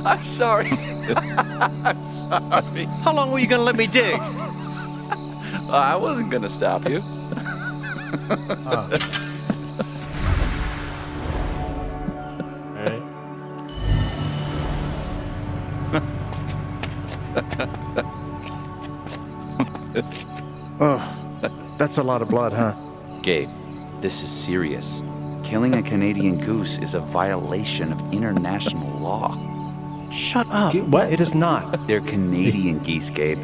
I'm sorry. I'm sorry. How long were you gonna let me dig? I wasn't gonna stop you. Alright. Oh, that's a lot of blood, huh? Gabe, this is serious. Killing a Canadian goose is a violation of international law. Shut up. What? It is not. They're Canadian geese, Gabe.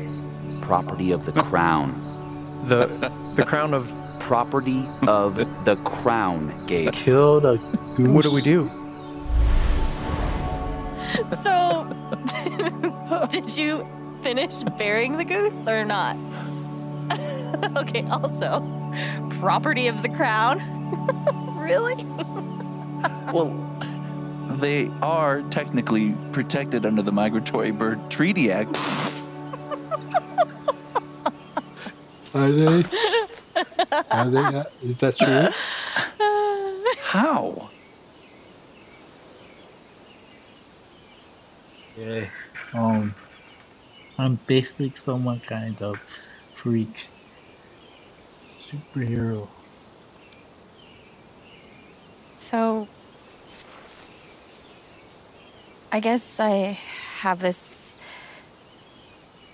Property of the crown. The crown of... Property of the crown, Gabe. Killed a goose. What do we do? So, did you finish burying the goose or not? Okay, also, property of the crown? Really? Well, they are technically protected under the Migratory Bird Treaty Act. Are they? Are they not? Is that true? How? Yeah. I'm basically someone kind of freak. Superhero. So, I guess I have this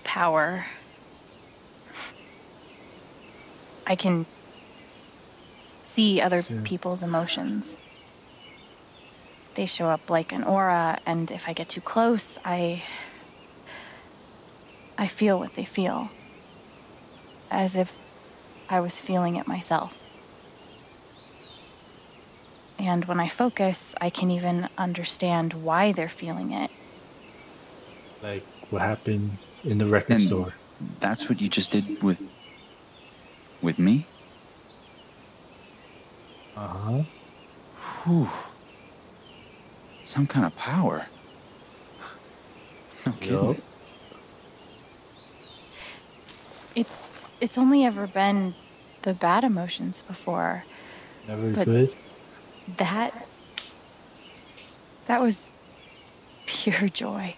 power. I can see other people's emotions. They show up like an aura, and if I get too close, I feel what they feel. As if I was feeling it myself. And when I focus, I can even understand why they're feeling it. Like what happened in the record store. That's what you just did with me? Uh-huh. Whew. Some kind of power. No kidding. It's only ever been the bad emotions before. Never but good? That was pure joy.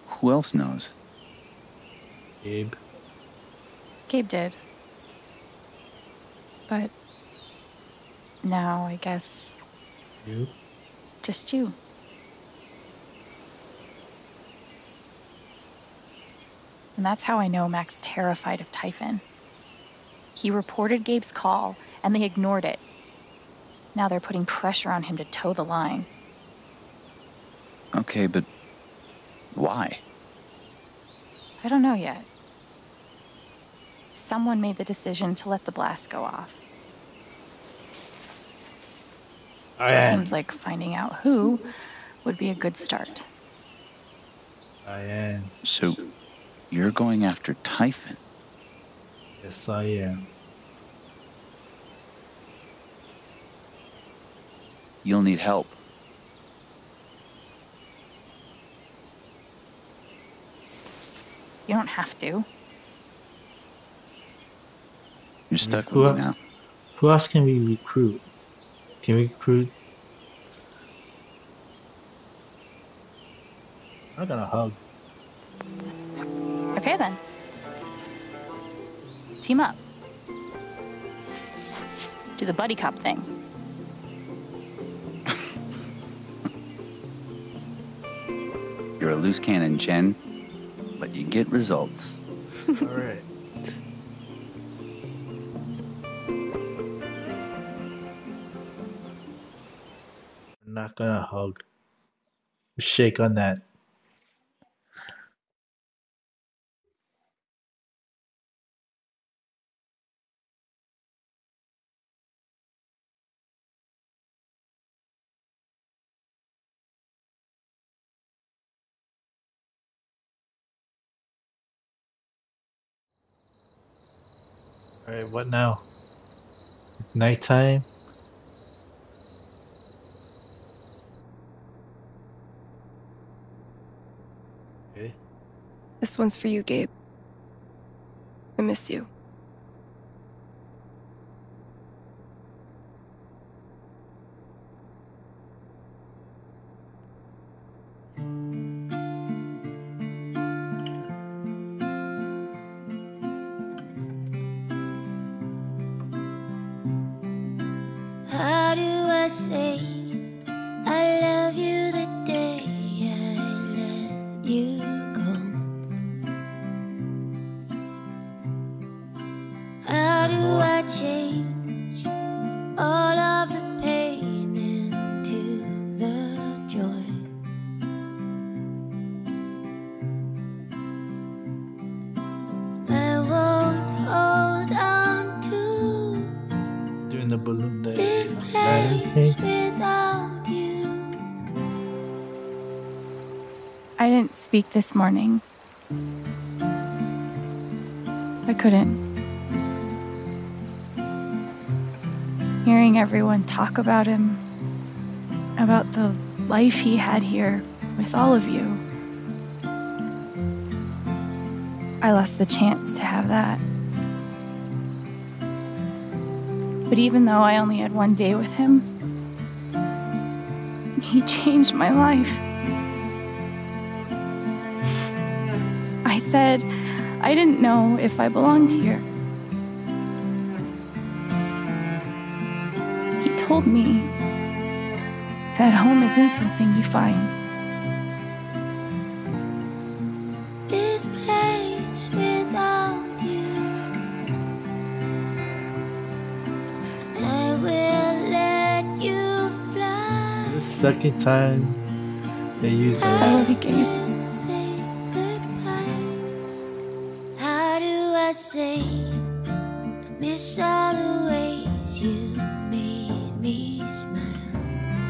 Who else knows? Gabe. Gabe did. But now I guess... You? Just you. And that's how I know Mac's terrified of Typhon. He reported Gabe's call, and they ignored it. Now they're putting pressure on him to toe the line. Okay, but why? I don't know yet. Someone made the decision to let the blast go off. Seems like finding out who would be a good start. I am. So, you're going after Typhon? Yes, I am. You'll need help. You don't have to. You're stuck Who with me else? now. Who else can we recruit? Can we recruit? I'm gonna hug. Okay then. Team up. Do the buddy cop thing. You're a loose cannon, Chen, but you get results. All right. I'm not gonna hug. Shake on that. All right, what now? Nighttime? This one's for you, Gabe. I miss you. How do I say I love you the day I let you go? How do I change all of the pain into the joy? I won't hold on to Doing the balloon day. this place without you. I didn't speak this morning. I couldn't. Hearing everyone talk about him, about the life he had here with all of you, I lost the chance to have that. But even though I only had one day with him, he changed my life. I said I didn't know if I belonged here. He told me that home isn't something you find. This place without you. I will let you fly. This is the second time they use the I love you, Gabe. Say goodbye. How do I say I miss all the ways you made me smile?